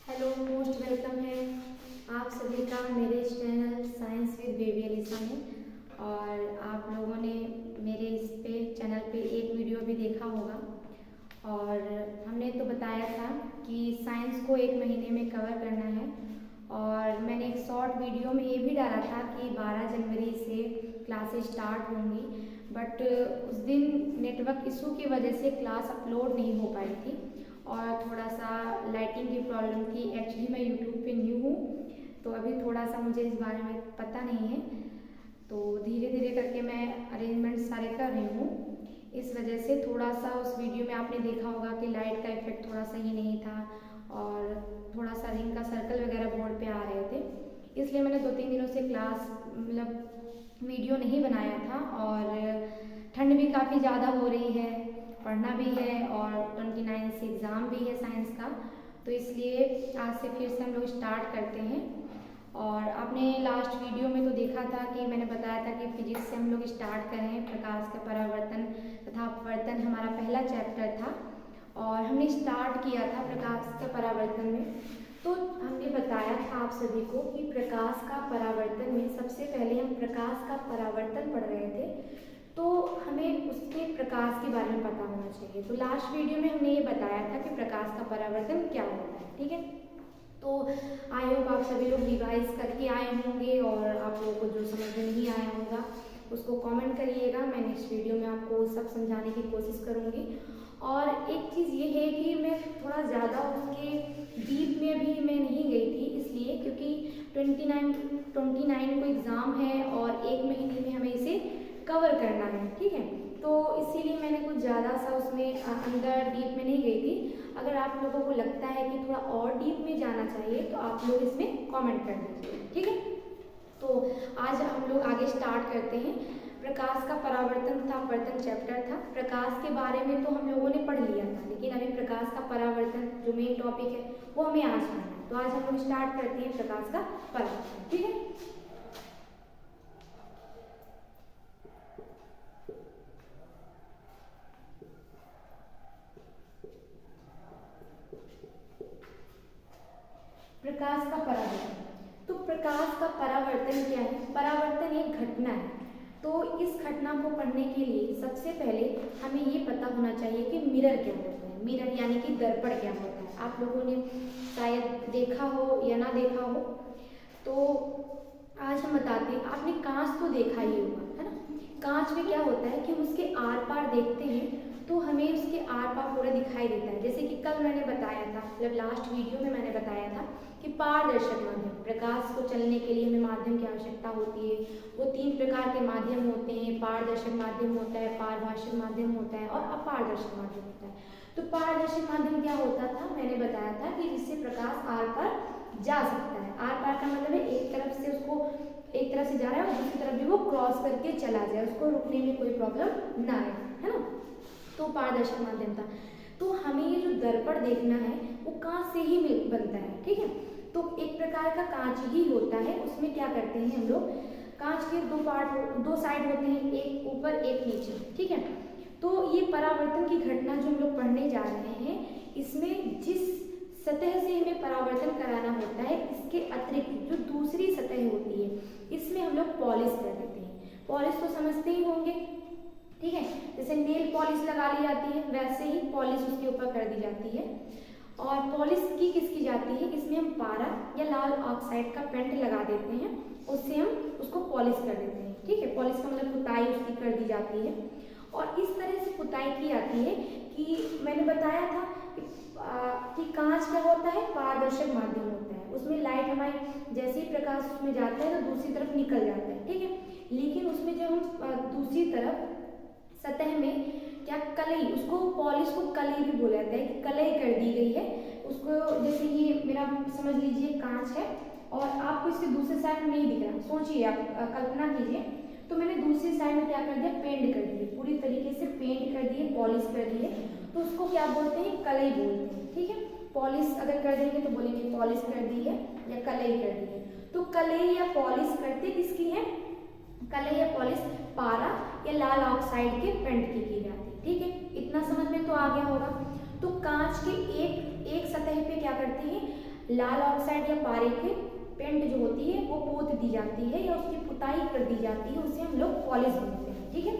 Hello, most welcome है आप सभी का मेरे इस channel science with baby Elisa में। और आप लोगों ने मेरे इस पे चैनल पे एक वीडियो भी देखा होगा और हमने तो बताया था कि साइंस को एक महीने में कवर करना है। और मैंने एक शॉर्ट वीडियो में ये भी डाला था कि 12 जनवरी से क्लासेस स्टार्ट होंगी, बट उस दिन नेटवर्क इशू की वजह से क्लास अपलोड नहीं हो पाई थी और थोड़ा सा लाइटिंग की प्रॉब्लम थी। एक्चुअली मैं यूट्यूब पे न्यू हूँ, तो अभी थोड़ा सा मुझे इस बारे में पता नहीं है, तो धीरे धीरे करके मैं अरेंजमेंट सारे कर रही हूँ। इस वजह से थोड़ा सा उस वीडियो में आपने देखा होगा कि लाइट का इफेक्ट थोड़ा सही नहीं था और थोड़ा सा रिंग का सर्कल वगैरह बोर्ड पे आ रहे थे, इसलिए मैंने 2-3 दिनों से क्लास मतलब वीडियो नहीं बनाया था। और ठंड भी काफ़ी ज़्यादा हो रही है, पढ़ना भी है और 29 से एग्ज़ाम भी है साइंस का, तो इसलिए आज से फिर से हम लोग स्टार्ट करते हैं। और आपने लास्ट वीडियो में तो देखा था कि मैंने बताया था कि फिजिक्स से हम लोग स्टार्ट करें। प्रकाश का परावर्तन तथा अपवर्तन हमारा पहला चैप्टर था और हमने स्टार्ट किया था प्रकाश के परावर्तन में। तो हमने बताया था आप सभी को कि प्रकाश का परावर्तन में सबसे पहले हम प्रकाश का परावर्तन पढ़ रहे थे, तो हमें उसके प्रकाश के बारे में पता होना चाहिए। तो लास्ट वीडियो में हमने ये बताया था कि प्रकाश का परावर्तन क्या होता है, ठीक है। तो आई होप आप सभी लोग रिवाइज करके आए होंगे और आप लोगों को जो समझ में नहीं आया होगा उसको कमेंट करिएगा। मैं नेक्स्ट वीडियो में आपको सब समझाने की कोशिश करूँगी। और एक चीज़ ये है कि मैं थोड़ा ज़्यादा उसके डीप में भी मैं नहीं गई थी, इसलिए क्योंकि 29 को एग्ज़ाम है और एक महीने में हमें इसे कवर करना है, ठीक है। तो इसीलिए मैंने कुछ ज़्यादा सा उसमें अंदर डीप में नहीं गई थी। अगर आप लोगों को लगता है कि थोड़ा और डीप में जाना चाहिए तो आप लोग इसमें कमेंट कर दीजिए, ठीक है। तो आज हम लोग आगे स्टार्ट करते हैं। प्रकाश का परावर्तन तथा अपवर्तन चैप्टर था। प्रकाश के बारे में तो हम लोगों ने पढ़ लिया था, लेकिन अभी प्रकाश का परावर्तन जो मेन टॉपिक है वो हमें आज पढ़ना है। तो आज हम लोग स्टार्ट करते हैं प्रकाश का परावर्तन, ठीक है। प्रकाश का परावर्तन, तो प्रकाश का परावर्तन क्या है? परावर्तन एक घटना है। तो इस घटना को पढ़ने के लिए सबसे पहले हमें ये पता होना चाहिए कि मिरर क्या होता है। मिरर यानी कि दर्पण क्या होता है। आप लोगों ने शायद देखा हो या ना देखा हो, तो आज हम बताते हैं। आपने कांच तो देखा ही होगा, है ना। कांच में क्या होता है कि हम उसके आर पार देखते हैं तो हमें उसके आर पार पूरा दिखाई देता है। जैसे कि कल मैंने बताया था, मतलब लास्ट वीडियो में मैंने बताया था कि पारदर्शक माध्यम, प्रकाश को चलने के लिए हमें माध्यम की आवश्यकता होती है। वो 3 प्रकार के माध्यम होते हैं। पारदर्शक माध्यम होता है, पारभाषक माध्यम होता है और अपारदर्शक माध्यम होता है। तो पारदर्शक माध्यम क्या होता था? मैंने बताया था कि जिससे प्रकाश आर पार जा सकता है। आर पार का मतलब है एक तरफ से उसको एक तरफ से जा रहा है और दूसरी तरफ भी वो क्रॉस करके चला जाए, उसको रुकने में कोई प्रॉब्लम ना आए, है ना। तो पारदर्शक माध्यम था। तो हमें ये जो दर्पण देखना है वो कांच से ही बनता है, ठीक है। तो एक प्रकार का कांच ही होता है। उसमें क्या करते हैं हम लोग, कांच के 2 पार्ट, 2 साइड होते हैं, एक ऊपर एक नीचे, ठीक है। तो ये परावर्तन की घटना जो हम लोग पढ़ने जा रहे हैं, इसमें जिस सतह से हमें परावर्तन कराना होता है, इसके अतिरिक्त जो दूसरी सतह होती है इसमें हम लोग पॉलिश कर देते हैं। पॉलिश तो समझते ही होंगे, ठीक है। जैसे नेल पॉलिश लगा ली जाती है, वैसे ही पॉलिश उसके ऊपर कर दी जाती है। और पॉलिश की किसकी जाती है? इसमें हम पारा या लाल ऑक्साइड का पेंट लगा देते हैं, उससे हम उसको पॉलिश कर देते हैं, ठीक है। पॉलिश का मतलब पुताई उसकी कर दी जाती है। और इस तरह से पुताई की जाती है कि मैंने बताया था कि कांच क्या होता है? पारदर्शक माध्यम होता है। उसमें लाइट हमारी जैसे ही प्रकाश उसमें जाता है तो दूसरी तरफ निकल जाता है, ठीक है। लेकिन उसमें जब हम दूसरी तरफ सतह में क्या कलई, उसको पॉलिश को कलई भी बोला जाता है कि कलई कर दी गई है उसको। जैसे ये मेरा समझ लीजिए कांच है और आपको इसके दूसरे साइड में नहीं दिख रहा, सोचिए आप, कल्पना कीजिए। तो मैंने दूसरी साइड में क्या कर दिया? पेंट कर दिए, पूरी तरीके से पेंट कर दिए, पॉलिश कर दिए, तो उसको क्या बोलते हैं? कलई बोलते हैं, ठीक है। पॉलिश अगर कर देंगे तो बोलेंगे पॉलिश कर दी है या कलई कर दी है। तो कलई या पॉलिश करते किसकी है? कलई या पॉलिश पारा या लाल ऑक्साइड के पेंट की जाती है, ठीक है। इतना समझ में तो आ गया होगा। तो कांच के एक सतह पे क्या करते हैं, लाल ऑक्साइड या पारे के पेंट जो होती है वो पोत दी जाती है या उसकी पुताई कर दी जाती है, उसे हम लोग पॉलिश बोलते हैं। ठीक है,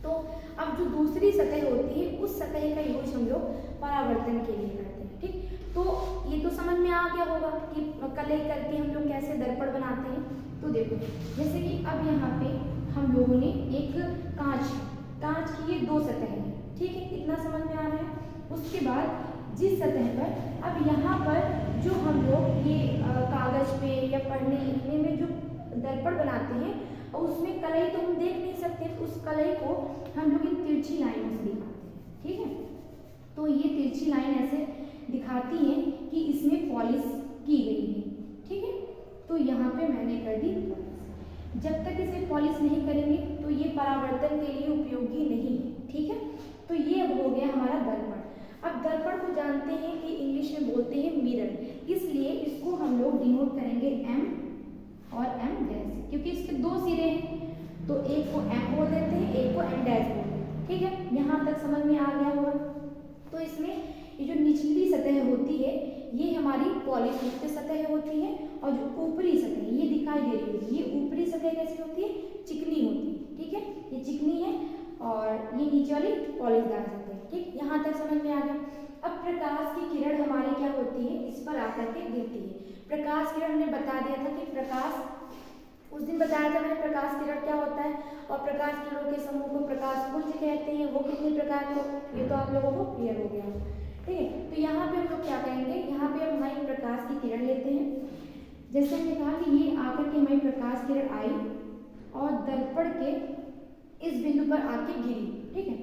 तो अब जो दूसरी सतह होती है उस सतह का यूज हम लोग परावर्तन के लिए करते हैं। ठीक, तो ये तो समझ में आ गया होगा कि कलई करके हम लोग कैसे दर्पण बनाते हैं। तो देखो जैसे कि अब यहाँ पे हम लोगों ने एक कांच की ये दो सतह है। ठीक है, इतना समझ में आ रहा है। उसके बाद जिस सतह पर अब यहाँ पर जो हम लोग ये कागज पे या पढ़ने लिखने में जो दर्पण बनाते हैं और उसमें कलई तो हम देख नहीं सकते, उस कलई को हम लोग इन तिरछी लाइनों से दिखाते हैं। ठीक है, तो ये तिरछी लाइन ऐसे दिखाती है कि इसमें पॉलिश की गई है। ठीक है, तो यहाँ पे मैंने कर दी पॉलिश। जब तक इसे पॉलिश नहीं करेंगे तो ये परावर्तन के लिए उपयोगी नहीं है। ठीक है, तो ये अब हो गया हमारा दर्पण। अब दर्पण को जानते हैं कि इंग्लिश में बोलते हैं मिरर, इसलिए इसको हम लोग डिनोट करेंगे एम और एम डैश, क्योंकि इसके दो सिरे हैं तो एक को एम बोल देते हैं, एक को एम डैश बोल देते हैं। ठीक है, यहाँ तक समझ में आ गया होगा। तो इसमें ये जो निचली सतह होती है ये हमारी पॉलिश युक्त सतह होती है, और जो ऊपरी सतह ये दिखाई दे रही है, ये ऊपरी सतह कैसी होती है, चिकनी होती है। ठीक है, ये चिकनी है और ये नीचे वाली पॉलिशदार सतह है। ठीक, यहाँ तक समझ में आ गया। अब प्रकाश की किरण हमारी क्या होती है, इस पर आकर के गिरती है। प्रकाश किरण ने बता दिया था कि प्रकाश, उस दिन बताया था मैंने प्रकाश किरण क्या होता है, और प्रकाश किरणों के समूह को प्रकाश पुंज कहते हैं। वो कितने प्रकार के, ये तो आप लोगों को क्लियर हो गया। ठीक है, तो यहाँ पे हम लोग क्या करेंगे, यहाँ पे हम हमारी प्रकाश की किरण लेते हैं। जैसे हमने कहा कि ये आकर के हमारी प्रकाश किरण आई और दर्पण के इस बिंदु पर आके गिरी। ठीक है,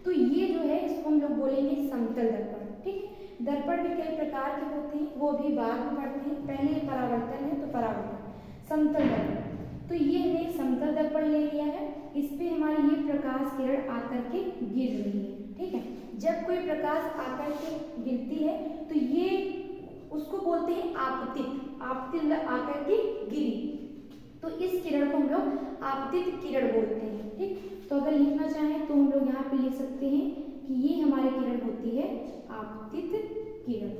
तो ये जो है इसको हम लोग बोलेंगे समतल दर्पण। ठीक है, दर्पण भी कई प्रकार के होते हैं, वो भी बाद में पढ़ते हैं। पहले परावर्तन है, तो परावर्तन समतल दर्पण। तो ये हमने समतल दर्पण ले लिया है, इस पे हमारी ये प्रकाश किरण आकर के गिर रही है। ठीक है, जब कोई प्रकाश आकर के गिरती है तो ये उसको बोलते हैं आपतित। आपतित मतलब आकर के गिरी, तो इस किरण को हम लोग आपतित किरण बोलते हैं। ठीक, तो अगर लिखना चाहें तो हम लोग यहाँ पे लिख सकते हैं कि ये हमारी किरण होती है आपतित किरण।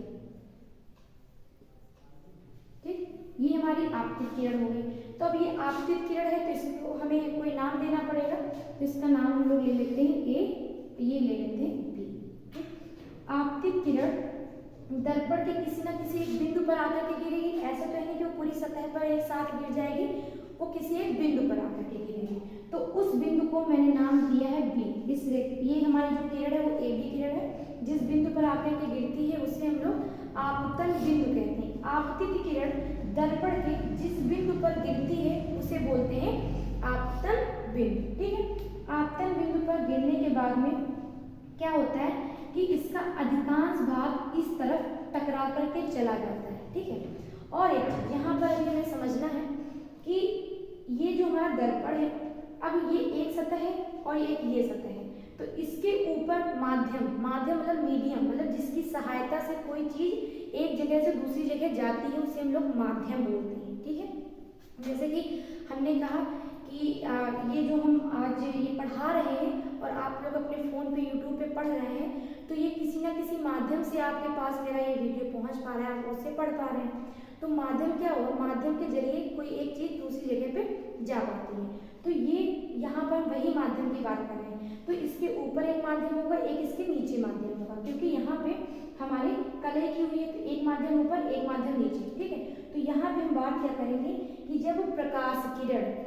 ठीक, ये हमारी आपतित किरण हो गई। तो अब ये आपतित किरण है तो इसको हमें कोई नाम देना पड़ेगा, तो इसका नाम हम लोग ले लेते हैं ए, ये ले लेते हैं बी। आपतित किरण दर्पण के किसी न किसी एक बिंदु पर आकर के गिरेगी। ऐसा तो है नहीं कि वो पूरी सतह पर एक साथ गिर जाएगी, वो किसी एक बिंदु पर आकर के गिरेगी। तो उस बिंदु को मैंने नाम दिया है बी। इस ये हमारी जो किरण है वो ए बी किरण है। जिस बिंदु पर आकर के गिरती है उसे हम लोग आपतन बिंदु कहते हैं। आपतित किरण दर्पण के जिस बिंदु पर गिरती है उसे बोलते हैं आपतन बिंदु। ठीक है, आपतन बिंदु पर गिरने के बाद में क्या होता है कि इसका अधिकांश भाग इस तरफ टकरा करके चला जाता है। ठीक है, और एक चीज यहाँ पर अभी हमें समझना है कि ये जो हमारा दर्पण है, अब ये एक सतह है और एक ये सतह है, तो इसके ऊपर माध्यम मतलब मीडियम, मतलब जिसकी सहायता से कोई चीज एक जगह से दूसरी जगह जाती है उसे हम लोग माध्यम बोलते हैं। ठीक है, जैसे कि हमने कहा कि ये जो हम आज ये पढ़ा रहे हैं और आप लोग अपने फ़ोन पे यूट्यूब पे पढ़ रहे हैं, तो ये किसी ना किसी माध्यम से आपके पास मेरा ये वीडियो पहुंच पा रहा है, आप उससे पढ़ पा रहे हैं। तो माध्यम क्या होगा, माध्यम के जरिए कोई एक चीज़ दूसरी जगह पे जा पाती है। तो ये यहाँ पर वही माध्यम की बात कर रहे हैं। तो इसके ऊपर एक माध्यम होगा, एक इसके नीचे माध्यम होगा, क्योंकि यहाँ पे हमारी कलई की हुई है, तो एक माध्यम ऊपर एक माध्यम नीचे। ठीक है, तो यहाँ पे हम बात क्या करेंगे कि जब प्रकाश किरण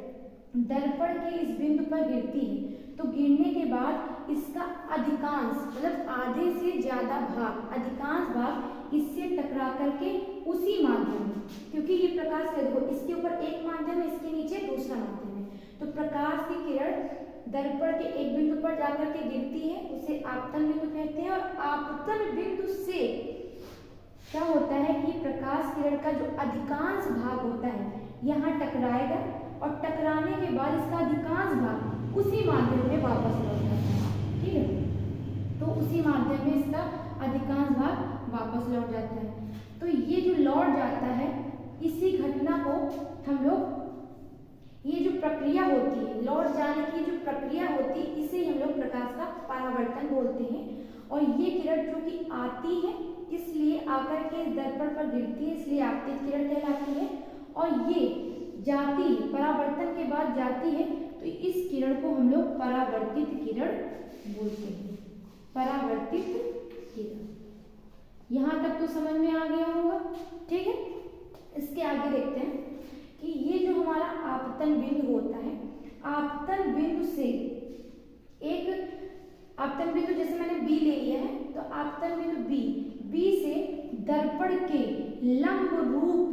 दर्पण के इस बिंदु पर गिरती है तो गिरने के बाद इसका अधिकांश मतलब आधे से ज्यादा भाग, अधिकांश भाग इससे टकरा करके उसी माध्यम में, क्योंकि ये प्रकाश का देखो इसके ऊपर एक माध्यम है, इसके नीचे दूसरा माध्यम है, तो प्रकाश की किरण दर्पण के एक बिंदु पर जाकर के गिरती है, उसे आपतन बिंदु कहते हैं। और आपतन बिंदु से क्या होता है कि प्रकाश किरण का जो अधिकांश भाग होता है यहाँ टकराएगा, और टकराने के बाद इसका अधिकांश भाग उसी माध्यम में वापस लौट जाता है। ठीक है, तो उसी माध्यम में इसका अधिकांश भाग वापस लौट जाता है। तो ये जो लौट जाता है, इसी घटना को हम लोग, ये जो प्रक्रिया होती है लौट जाने की जो प्रक्रिया होती है, इसे हम लोग प्रकाश का परावर्तन बोलते हैं। और ये किरण जो कि आती है इसलिए आकर के दर्पण पर गिरती है, इसलिए आपतित किरण कहलाती है। और ये जाती है, परावर्तन के बाद जाती है, तो इस किरण को हम लोग परावर्तित किरण बोलते हैं। परावर्तित किरण। यहाँ तक तो समझ में आ गया होगा, ठीक है। इसके आगे देखते हैं कि ये जो हमारा आपतन बिंदु होता है, आपतन बिंदु से एक आपतन बिंदु जैसे मैंने बी ले लिया है, तो आपतन बिंदु बी से दर्पण के लंब रूप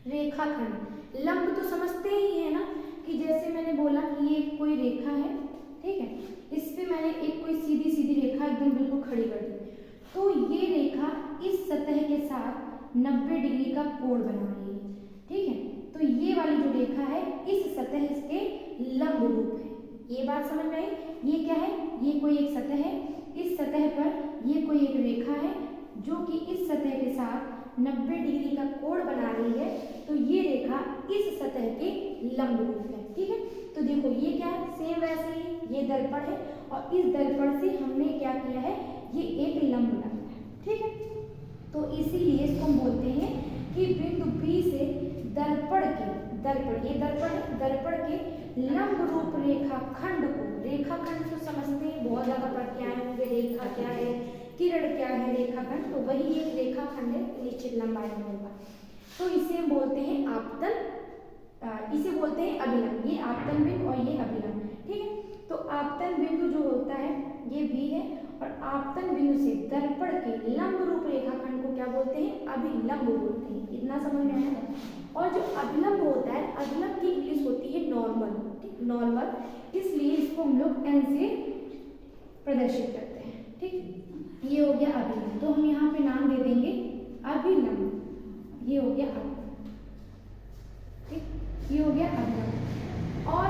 रेखाखंड। लंब तो समझते ही है ना, कि जैसे मैंने बोला कि ये कोई रेखा है, ठीक है, इस पे मैंने एक कोई सीधी रेखा एकदम बिल्कुल खड़ी कर दी, तो ये रेखा इस सतह के साथ 90 डिग्री का कोण बना रही है, ठीक है। तो ये वाली जो रेखा है इस सतह इसके लंब रूप है। ये बात समझ में आई? ये क्या है? ये कोई एक सतह है, इस सतह पर ये कोई एक रेखा है जो कि इस सतह के साथ 90 डिग्री का कोण बना रही है, तो ये रेखा इस सतह के लंब रूप है, ठीक है। तो देखो ये क्या है, सेम वैसे ही ये दर्पण है और इस दर्पण से हमने क्या किया है, ये एक लंब बनाया है, ठीक है। तो इसीलिए इसको हम बोलते हैं कि बिंदु बी से दर्पण ये दर्पण है, दर्पण के लंब रूप रेखाखंड को, रेखाखंड तो समझते हैं, बहुत ज्यादा पढ़ के आए होंगे, रेखा क्या है, किरण क्या है, रेखाखंड, तो वही एक रेखाखंड है निश्चित लंबाई में होगा। तो इसे हम बोलते हैं आपतन, इसे बोलते हैं अभिलंब। ये आपतन बिंदु और ये अभिलंब, ठीक है। तो आपतन बिंदु जो होता है ये बी है, और आपतन बिंदु से दर्पण के लंब रूप रेखाखंड को क्या बोलते हैं, अभिलंब बोलते हैं। इतना समझ में आया? और जो अभिलंब होता है, अभिलंब की इंग्लिश होती है नॉर्मल, ठीक, नॉर्मल, इसलिए इसको हम लोग एन से प्रदर्शित करते हैं, ठीक। ये हो गया अभिलंब, तो हम यहाँ पे नाम दे देंगे अभिलंब। ये हो गया अभिलंब, ठीक, ये हो गया अभिलंब। और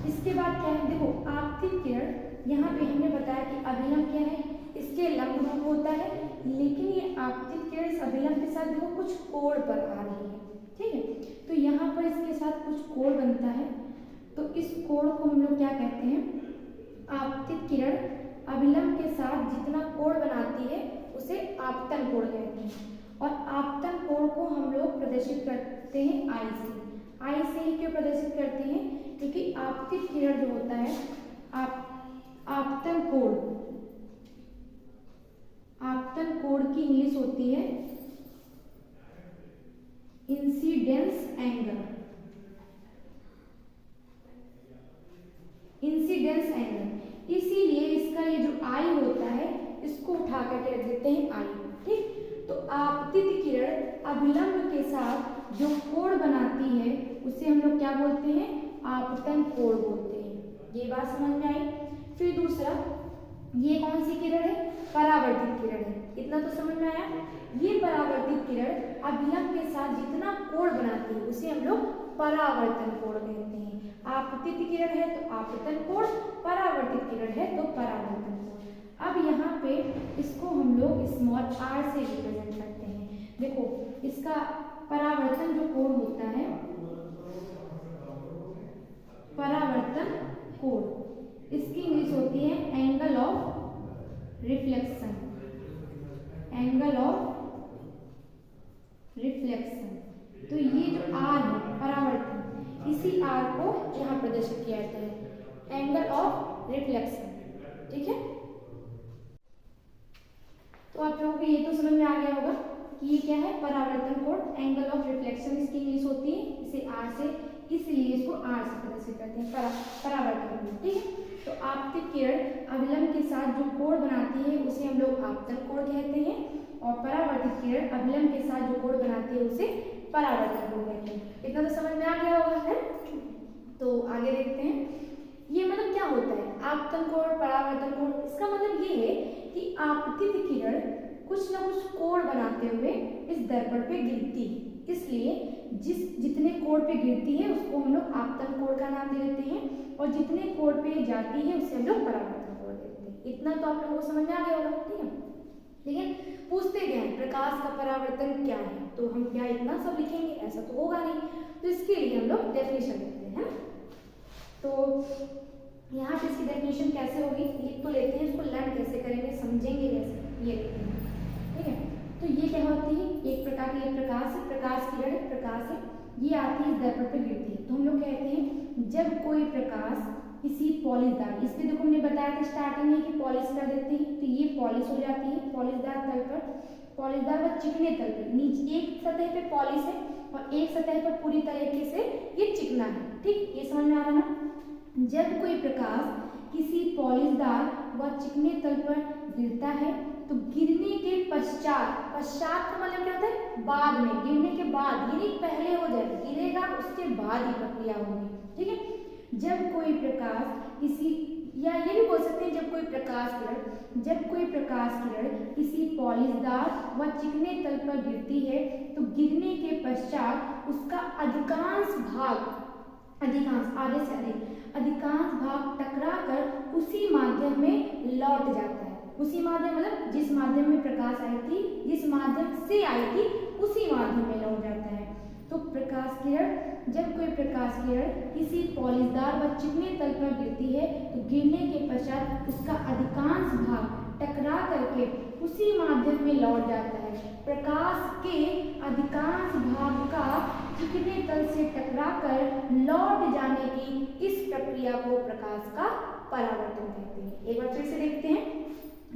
इसके बाद क्या है, देखो आपतित किरण, यहाँ पे हमने बताया कि अभिलंब क्या है, इसके लंब रूप होता है, लेकिन ये आपतित किरण इस अभिलंब के साथ देखो कुछ कोण पर आ रही है, ठीक है। तो यहाँ पर इसके साथ कुछ कोण बनता है, तो इस कोण को हम लोग क्या कहते हैं, आपतित किरण अभिलंब के साथ जितना कोण बनाती है उसे आपतन कोण कहते हैं। और आपतन कोण को हम लोग प्रदर्शित करते हैं आई से ही क्यों प्रदर्शित करते हैं, क्योंकि आपतित किरण जो होता है, आपतन कोण की इंग्लिश होती है इंसिडेंस एंगल। इसीलिए इसका ये जो आई होता है इसको उठा करके रख देते हैं आई, ठीक। तो आपतित किरण अभिलंब के साथ जो कोण बनाती है उसे हम लोग क्या बोलते हैं, आपतन कोण बोलते हैं। ये बात समझ में आई? फिर दूसरा, ये कौन सी किरण है, परावर्तित किरण है। इतना तो समझ में आया? ये परावर्तित किरण अभिलंब के साथ जितना कोण बनाती है उसे हम लोग परावर्तन कोण कहते हैं। आपतित किरण है तो आपतन कोण, परावर्तित किरण है तो परावर्तन कोण। अब यहाँ पे इसको हम लोग स्मॉल r से रिप्रेजेंट करते हैं। देखो इसका परावर्तन जो कोण होता है, परावर्तन कोण, इसकी इंग्लिश होती है एंगल ऑफ रिफ्लेक्शन। तो ये जो r है परावर्तन, इसी r को यहाँ प्रदर्शित किया जाता है, एंगल ऑफ रिफ्लेक्शन, ठीक है। तो आप लोगों को ये तो समझ में आ गया होगा कि ये क्या है, परावर्तन कोण, एंगल ऑफ रिफ्लेक्शन इसकी इंग्लिश होती है, इसे r से, इसलिए इसको r से प्रदर्शित करते हैं, परावर्तन कोण, ठीक है। तो आपतित किरण अभिलंब के साथ जो कोण बनाती है उसे हम लोग आपतन कोण कहते हैं, और परावर्तित किरण अभिलंब के साथ जो कोण बनाती है उसे परावर्तन कोण कहते हैं। इतना तो समझ में आ गया होगा, है? तो आगे देखते हैं, ये मतलब क्या होता है आपतन कोण, परावर्तन कोण। इसका मतलब ये है कि आपतित किरण कुछ ना कुछ कोण बनाते हुए इस दर्पण पे गिरती है, इसलिए जितने कोण पे गिरती है उसको हम लोग आपतन कोण का नाम दे देते हैं, और जितने कोण पे जाती है उसे हम लोग परावर्तन कोण देते हैं। इतना तो आप लोगों को समझ में आ गया होगा, ठीक है। लेकिन पूछते गए प्रकाश का परावर्तन क्या है, तो हम क्या इतना सब लिखेंगे, ऐसा तो होगा नहीं। तो इसके लिए हम लोग डेफिनेशन लिखते हैं, तो यहाँ पे इसकी डेफिनेशन कैसे होगी, लिख तो लेते हैं, इसको लर्न कैसे करेंगे, समझेंगे कैसे, ये लिखते हैं। ठीक है, तो ये क्या होती है, एक प्रकार की प्रकाश है, प्रकाश किरण प्रकाश है, ये आती है इस दर्पण पर गिरती है। तो हम लोग कहते हैं जब कोई प्रकाश किसी पॉलिशदार, इसमें देखो हमने बताया था स्टार्टिंग में कि पॉलिश कर देते हैं, तो ये पॉलिश हो जाती है पॉलिशदार तल पर, पॉलिशदार व चिकने तल पर, नीचे एक सतह पे पॉलिश है और एक सतह पर पूरी तरीके से ये चिकना है। ठीक, ये समझ में आ रहा ना। जब कोई प्रकाश किसी पॉलिशदार व चिकने तल पर गिरता है तो गिरने के पश्चात, पश्चात का मतलब क्या होता है, बाद में, गिरने के बाद, यानी पहले हो जाए, गिरेगा उसके बाद ही प्रक्रिया होगी। ठीक है, जब कोई प्रकाश किसी, या ये भी बोल सकते हैं जब कोई प्रकाश किरण, जब कोई प्रकाश किरण किसी पॉलिशदार व चिकने तल पर गिरती है तो गिरने के पश्चात उसका अधिकांश भाग, अधिकांश आधे से अधिक, अधिकांश भाग टकरा कर उसी माध्यम में लौट जाता है। उसी माध्यम मतलब जिस माध्यम में प्रकाश आई थी, जिस माध्यम से आई थी उसी माध्यम में लौट जाता है। तो प्रकाश किरण, जब कोई प्रकाश किरण किसी पॉलिशदार व चिकने तल पर गिरती है तो गिरने के पश्चात उसका अधिकांश भाग टकरा करके उसी माध्यम में लौट जाता है। प्रकाश के अधिकांश भाग का चिकने तल से टकराकर लौट जाने की इस प्रक्रिया को प्रकाश का परावर्तन कहते हैं। एक बार फिर से देखते हैं,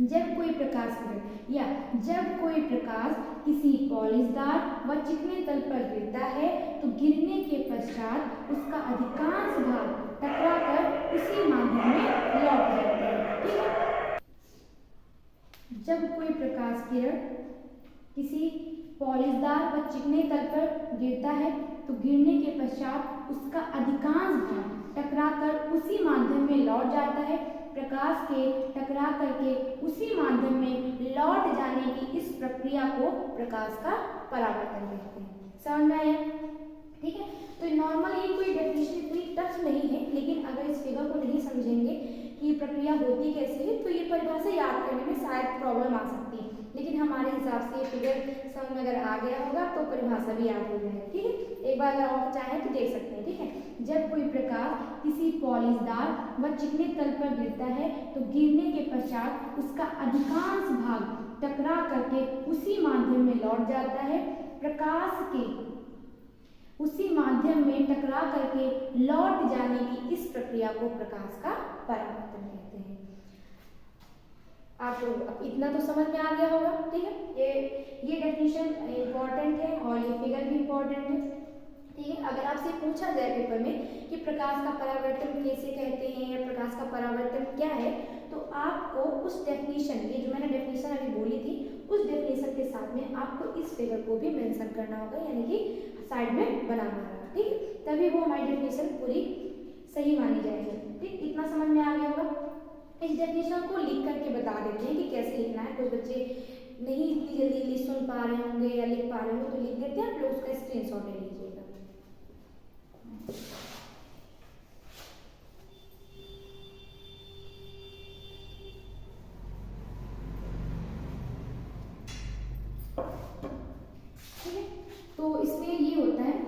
जब कोई प्रकाश किरण या जब कोई प्रकाश किसी पॉलिशदार व चिकने तल पर गिरता है तो गिरने के पश्चात उसका अधिकांश भाग टकराकर उसी माध्यम में लौट जाता है। ठीक है, जब कोई प्रकाश किरण किसी पॉलिशदार व चिकने तल पर गिरता है तो गिरने के पश्चात उसका अधिकांश भाग टकराकर उसी माध्यम में लौट जाता है। प्रकाश के टकरा करके उसी माध्यम में लौट जाने की इस प्रक्रिया को प्रकाश का परावर्तन कहते हैं। समझ में आया? ठीक है, तो नॉर्मल ये कोई डेफिनेशन इतनी टफ नहीं है, लेकिन अगर इस फिगर को नहीं समझेंगे कि ये प्रक्रिया होती कैसे है तो ये परिभाषा याद करने में शायद प्रॉब्लम आ सकती है, लेकिन हमारे हिसाब से ये फिगर समझ में अगर आ गया होगा तो परिभाषा भी याद हो जाएगी। ठीक है, एक बार अगर और चाहें तो देख सकते हैं। ठीक है, जब कोई प्रकाश किसी पॉलिशदार व चिकने तल पर गिरता है तो गिरने के पश्चात उसका अधिकांश भाग टकरा करके उसी माध्यम में लौट जाता है। प्रकाश के उसी माध्यम में टकरा करके लौट जाने की इस प्रक्रिया को प्रकाश का परावर्तन कहते हैं। आपको अब इतना तो समझ में आ गया होगा। ठीक है, ये डेफिनेशन इम्पोर्टेंट है और ये फिगर भी इम्पोर्टेंट है। ठीक है, अगर आपसे पूछा जाए पेपर में कि प्रकाश का परावर्तन कैसे कहते हैं या प्रकाश का परावर्तन क्या है, तो आपको उस डेफिनेशन, ये जो मैंने डेफिनेशन अभी बोली थी, उस डेफिनेशन के साथ में आपको इस फिगर को भी मेंशन करना होगा, यानी कि साइड में बनाना होगा। ठीक है, तभी वो हमारी डेफिनेशन पूरी सही मानी जाएगी। ठीक, इतना समझ में आ गया होगा। इस डेफिनेशन को लिख करके बता देते हैं कि कैसे लिखना है। कुछ बच्चे नहीं इतनी जल्दी इंग्लिश सुन पा रहे होंगे या लिख पा रहे होंगे तो लिख देते हैं, आप लोग उसका स्क्रीनशॉट ले लीजिएगा। ठीक है, तो इसमें ये होता है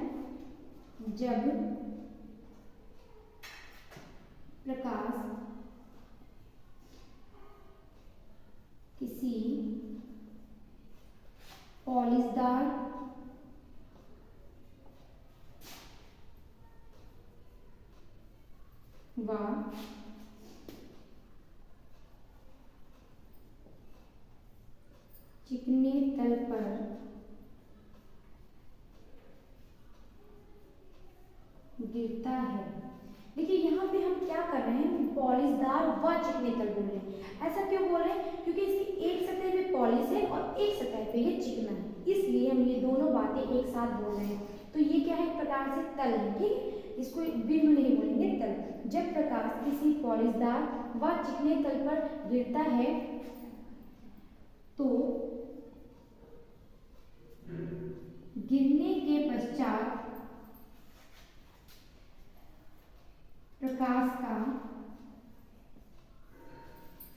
जब प्रकाश किसी पॉलिशदार व चिकने तल पर गिरता है। देखिए यहाँ पे हम क्या कर रहे हैं, पॉलिशदार व चिकने तल बोल रहे हैं। ऐसा क्यों बोल रहे हैं? क्योंकि इसकी एक सतह पे पॉलिश है और एक सतह पे ये चिकना है, इसलिए हम ये दोनों बातें एक साथ बोल रहे हैं। तो ये क्या है, एक प्रकार से तल है। ठीक है, इसको बिंदु नहीं बोलेंगे, तल। जब प्रकाश किसी पॉलिशदार व चिकने तल पर गिरता है तो गिरने के पश्चात प्रकाश का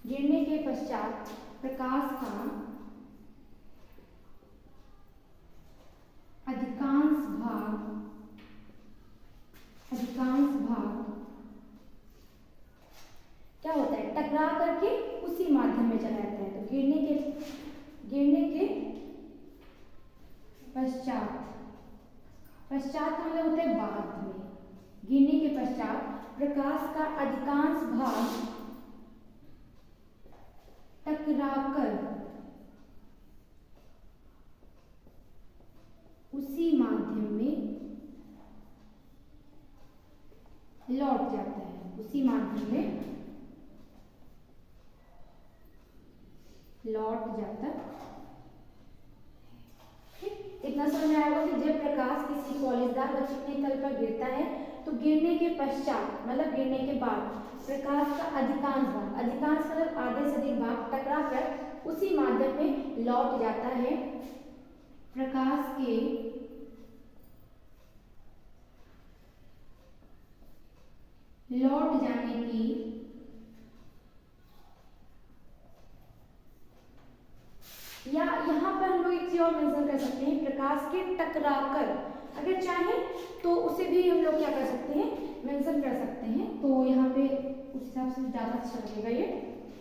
गिरने के पश्चात प्रकाश का अधिकांश भाग टकरा करके उसी माध्यम में चला जाता है। तो गिरने के पश्चात का मतलब होता है बाद में, गिरने के पश्चात प्रकाश का अधिकांश भाग टकराकर उसी माध्यम में लौट जाता है, उसी माध्यम में लौट जाता है। इतना समझ में आएगा कि जब प्रकाश किसी पॉलिशदार व चिकने तल पर गिरता है तो गिरने के पश्चात मतलब गिरने के बाद प्रकाश का अधिकांश मतलब आधे से अधिक भाग टकरा कर उसी माध्यम में लौट जाता है। प्रकाश के लौट जाने की या यहाँ पर हम लोग एक चीज और मेंशन कर सकते हैं, प्रकाश के टकराकर, अगर चाहें तो उसे भी हम लोग क्या कर सकते हैं, मेंशन कर सकते हैं। तो यहाँ पे उस हिसाब से ज़्यादा अच्छा लगेगा ये,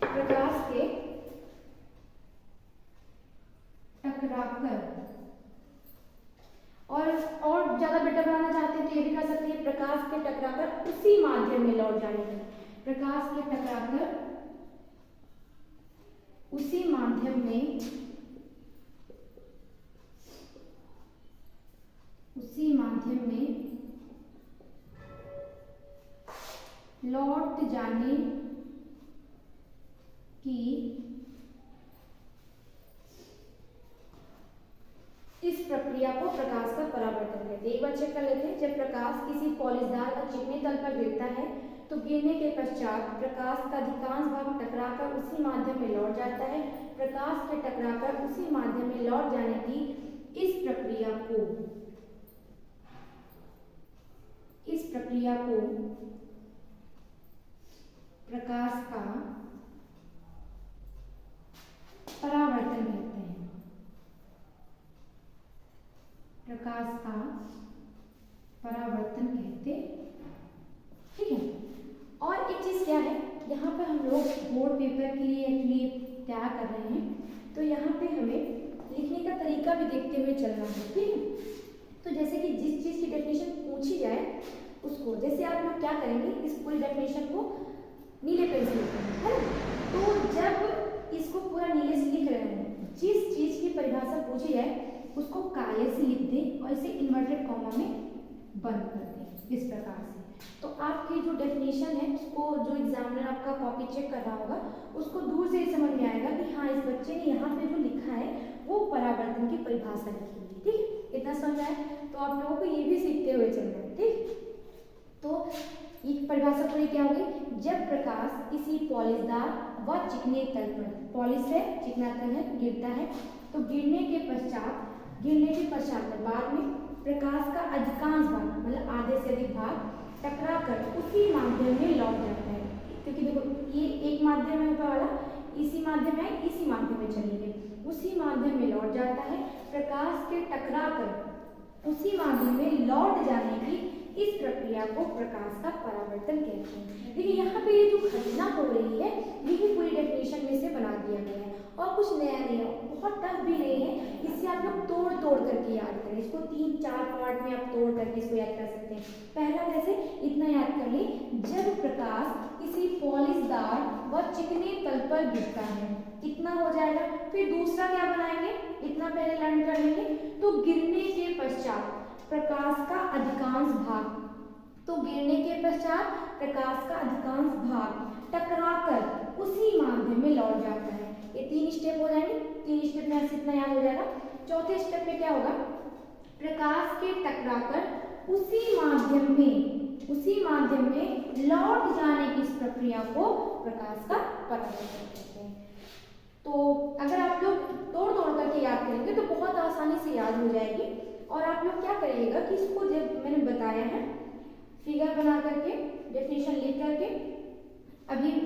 प्रकाश के टकराकर। और ज़्यादा बेटर बनाना चाहते हैं तो ये भी कर सकते हैं, प्रकाश के टकराकर उसी माध्यम में लौट जाने की, प्रकाश के टकराकर उसी माध्यम में लौट जाने की इस प्रक्रिया को प्रकाश का परावर्तन कहते हैं। एक बार चेक कर लेते हैं, जब प्रकाश किसी पॉलिशदार और चिकने तल पर गिरता है तो गिरने के पश्चात प्रकाश का अधिकांश भाग टकराकर उसी माध्यम में लौट जाता है। प्रकाश के टकराकर उसी माध्यम में लौट जाने की इस प्रक्रिया को प्रकाश का परावर्तन कहते हैं। प्रकाश का परावर्तन कहते, ठीक है। और एक चीज क्या है, यहाँ पर हम लोग बोर्ड पेपर के लिए एक्चुअली तैयार कर रहे हैं, तो यहाँ पे हमें लिखने का तरीका भी देखते हुए चलना है, ठीक है। तो जैसे कि जिस चीज़ की डेफिनेशन पूछी जाए उसको, जैसे आप लोग क्या करेंगे, इस पूरी डेफिनेशन को नीले पेन से लिखेंगे, है ना। तो जब इसको पूरा नीले से लिख रहे हैं, जिस चीज़ की परिभाषा पूछी जाए उसको काले से लिख दें और इसे इन्वर्टेड कॉमा में बंद कर दें, इस प्रकार से। तो आपकी जो डेफिनेशन है उसको जो एग्जामिनर आपका कॉपी चेक कर रहा होगा उसको दूर से ही समझ में आएगा कि हाँ, इस बच्चे ने यहाँ पे जो लिखा है वो परावर्तन की परिभाषा लिखी है, ठीक। इतना समझ आए, तो आप लोगों को ये भी सीखते हुए चलना है, ठीक। तो ये परिभाषा पूरी क्या होगी, जब प्रकाश किसी पॉलिशदार व चिकने तल पर, पॉलिश है, चिकना तल है, गिरता है, तो गिरने के पश्चात बाद में प्रकाश का अधिकांश भाग मतलब आधे से अधिक भाग टकरा कर उसी माध्यम में लौट जाता है। क्योंकि देखो ये एक माध्यम है ऊपर वाला, इसी माध्यम है, इसी माध्यम में चलेंगे, उसी माध्यम में लौट जाता है। प्रकाश के टकरा कर उसी माध्यम में लौट जाने की इस प्रक्रिया को प्रकाश का परावर्तन कहते हैं। देखिए यहाँ पे ये जो घटना हो रही है ये भी पूरी डेफिनेशन में से बना दिया गया है और कुछ नया नहीं है, बहुत टफ भी नहीं है। इससे आप लोग तोड़ करके याद करें, इसको 3-4 पार्ट में आप तोड़ करके इसको याद कर सकते हैं। पहला कैसे, इतना याद कर ले, जब प्रकाश किसी पॉलिशदार व चिकने तल पर गिरता है, इतना हो जाएगा। फिर दूसरा क्या बनाएंगे, इतना पहले लर्न कर लेंगे। तो गिरने के पश्चात प्रकाश का अधिकांश भाग, तो गिरने के पश्चात प्रकाश का अधिकांश भाग टकराकर उसी माध्यम में लौट जाता है। ये 3 स्टेप हो जाएंगे, 3 स्टेप में ऐसे इतना याद हो जाएगा। चौथे स्टेप में क्या होगा, प्रकाश के टकराकर उसी माध्यम में लौट जाने की इस प्रक्रिया को प्रकाश का परावर्तन कहते हैं। तो अगर आप लोग तोड़ करके याद करेंगे तो बहुत आसानी से याद हो जाएगी। और आप लोग क्या करिएगा कि इसको जब मैंने बताया है फिगर बना करके, डेफिनेशन लिख करके अभी हम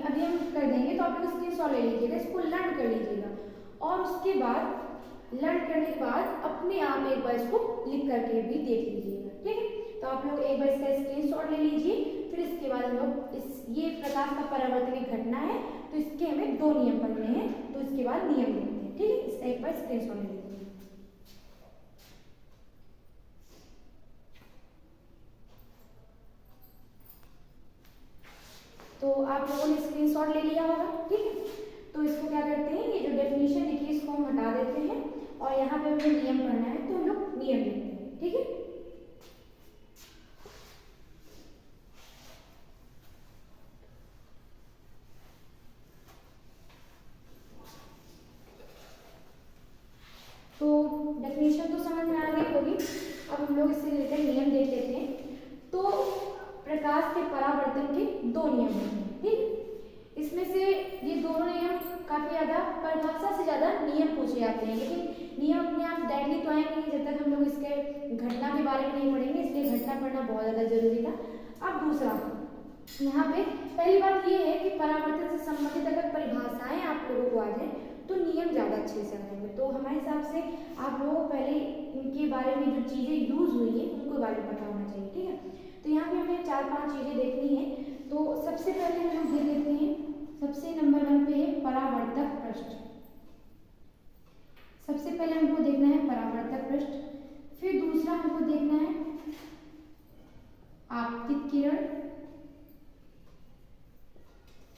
कर देंगे, तो आप लोग स्क्रीनशॉट ले लीजिएगा, इसको लर्न कर लीजिएगा और उसके बाद लर्न करने के बाद अपने आप एक बार इसको लिख करके भी देख लीजिएगा, ठीक है। तो आप लोग एक बार इसका स्क्रीनशॉट ले लीजिए, फिर इसके बाद हम लोग ये प्रकाश का परावर्तन की घटना है तो इसके हमें 2 नियम पढ़ने हैं, तो इसके बाद नियम लिखते हैं। ठीक है, इसका एक बार स्क्रीनशॉट ले लीजिए। तो आप लोगों ने स्क्रीनशॉट ले लिया होगा। ठीक है, तो इसको क्या करते हैं, ये जो डेफिनेशन लिखी है इसको हम हटा देते हैं और यहाँ पे हमें नियम पढ़ना है, तो हम लोग नियम लिखते हैं। ठीक है, तो डेफिनेशन तो समझ में आ गई होगी। अब हम लोग इससे रिलेटेड नियम देख लेते हैं। तो प्रकाश के परावर्तन के 2 नियम होते हैं। ठीक है, इसमें से ये दोनों नियम काफी ज्यादा परिभाषा से ज्यादा नियम पूछे जाते हैं, लेकिन नियम अपने आप डायरेक्टली तो आएंगे नहीं जब तक हम लोग इसके घटना के बारे में नहीं पढ़ेंगे, इसलिए घटना पढ़ना बहुत ज्यादा जरूरी था। अब दूसरा, यहाँ पे पहली बात ये है कि परावर्तन से संबंधित अगर परिभाषाएं आप लोगों को आ जाए तो नियम ज़्यादा अच्छे से आएंगे। तो हमारे हिसाब से आप लोगों को पहले इनके बारे में जो चीज़ें यूज हुई हैं उनको बारे में पता होना चाहिए। ठीक है, तो यहाँ पे हमें 4-5 चीज़ें देखनी है। तो सबसे पहले हम लोग देख लेते हैं, सबसे नंबर 1 पे है परावर्तक पृष्ठ। सबसे पहले हमको देखना है परावर्तक पृष्ठ, फिर दूसरा हमको देखना है आपतित किरण,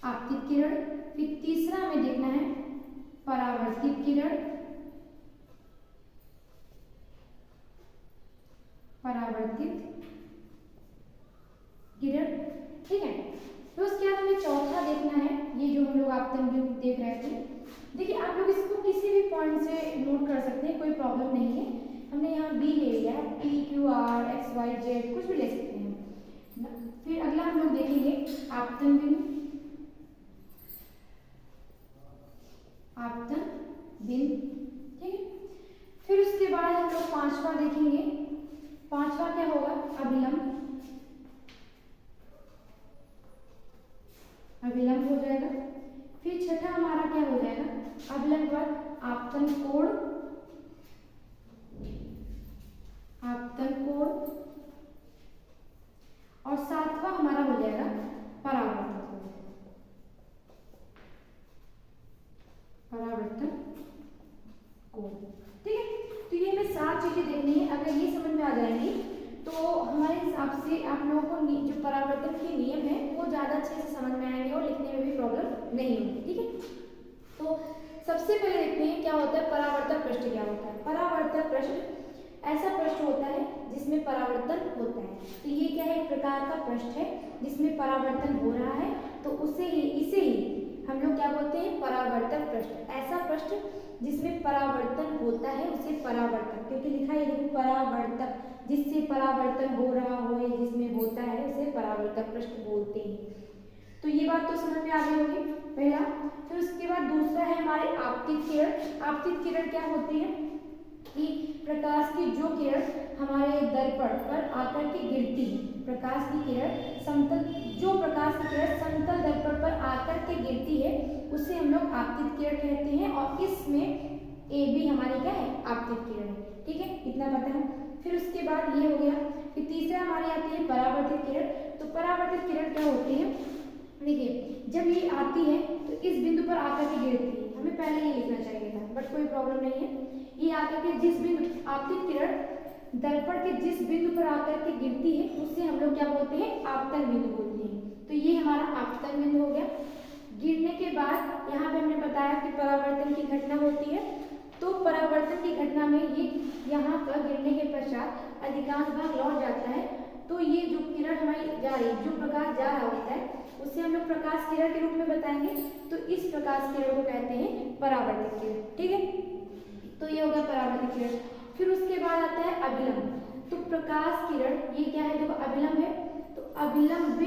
आपतित किरण, फिर तीसरा हमें देखना है परावर्तित किरण, परावर्तित किरण। ठीक है, तो उसके बाद हमें चौथा देखना है, ये जो हम लोग आपतन बिंदु देख रहे थे। देखिए आप लोग इसको किसी भी पॉइंट से नोट कर सकते हैं, कोई प्रॉब्लम नहीं है। हमने यहाँ बी ले लिया है, P, Q, R, X, Y, Z कुछ भी ले सकते हैं। फिर अगला हम लोग देखेंगे आपतन बिंदु, आपतन बिंदु। ठीक है, फिर उसके बाद हम लोग 5वां देखेंगे। 5वां क्या होगा, अभिलंब, अभिलंब हो जाएगा। फिर छठा हमारा क्या हो जाएगा, अभिलंब पर आपतन कोण, आपतन कोण। और 7वां हमारा हो जाएगा परावर्तन कोण, परावर्तन कोण। ठीक है, तो ये हमें 7 चीजें देखनी है। अगर ये समझ में आ जाएंगी तो हमारे हिसाब से आप लोगों को जो परावर्तन के नियम है वो ज़्यादा अच्छे से समझ में आएंगे और लिखने में भी प्रॉब्लम नहीं होगी। ठीक है, तो सबसे पहले देखते हैं क्या होता है परावर्तक पृष्ठ। क्या होता है परावर्तक पृष्ठ, ऐसा पृष्ठ होता है जिसमें परावर्तन होता है। तो ये क्या है, एक प्रकार का पृष्ठ है जिसमें परावर्तन हो रहा है, तो उसे ही इसे ही हम लोग क्या बोलते हैं, परावर्तक पृष्ठ। ऐसा पृष्ठ जिसमें परावर्तन होता है उसे परावर्तक, क्योंकि लिखा है देखो परावर्तक, जिससे परावर्तन हो रहा हो या जिसमें होता है उसे परावर्तक पृष्ठ बोलते हैं। तो ये बात तो समझ में आ गई होगी पहला। फिर उसके बाद दूसरा है हमारे आपतित किरण। आपतित किरण क्या होती है कि प्रकाश की जो किरण हमारे दर्पण पर आकर के गिरती है, प्रकाश की किरण समतल, जो प्रकाश की किरण समतल दर्पण पर आकर के गिरती है उसे हम लोग आपतित किरण कहते हैं। और इसमें ए बी हमारी क्या है, आपतित किरण है। ठीक है, इतना पता है। फिर उसके बाद ये हो गया। फिर तीसरा हमारी आती है परावर्तित किरण। तो परावर्तित किरण क्या होती है, देखिए जब ये आती है तो इस बिंदु पर आकर के गिरती है, हमें पहले ये लिखना चाहिए था बट कोई प्रॉब्लम नहीं है। ये आकर के जिस बिंदु, आपतित किरण दर्पण के जिस बिंदु पर आकर के गिरती है उससे हम लोग क्या बोलते हैं, आपतन बिंदु बोलते हैं। तो ये हमारा आपतन बिंदु हो गया। गिरने के बाद यहाँ पे हमने बताया कि परावर्तन की घटना होती है। तो परावर्तन की घटना में ये यहाँ पर गिरने के पश्चात अधिकांश भाग लौट जाता है। तो ये जो किरण हमारी जा रही, जो प्रकाश जा रहा होता है उसे हम लोग प्रकाश किरण के रूप में बताएंगे। तो इस प्रकाश किरण को कहते हैं परावर्तित किरण। ठीक है, तो ये हो गया परावर्तित किरण। फिर उसके बाद आता है अभिलंब। तो प्रकाश किरण ये क्या है, देखो अभिलंब है। तो अभिलंब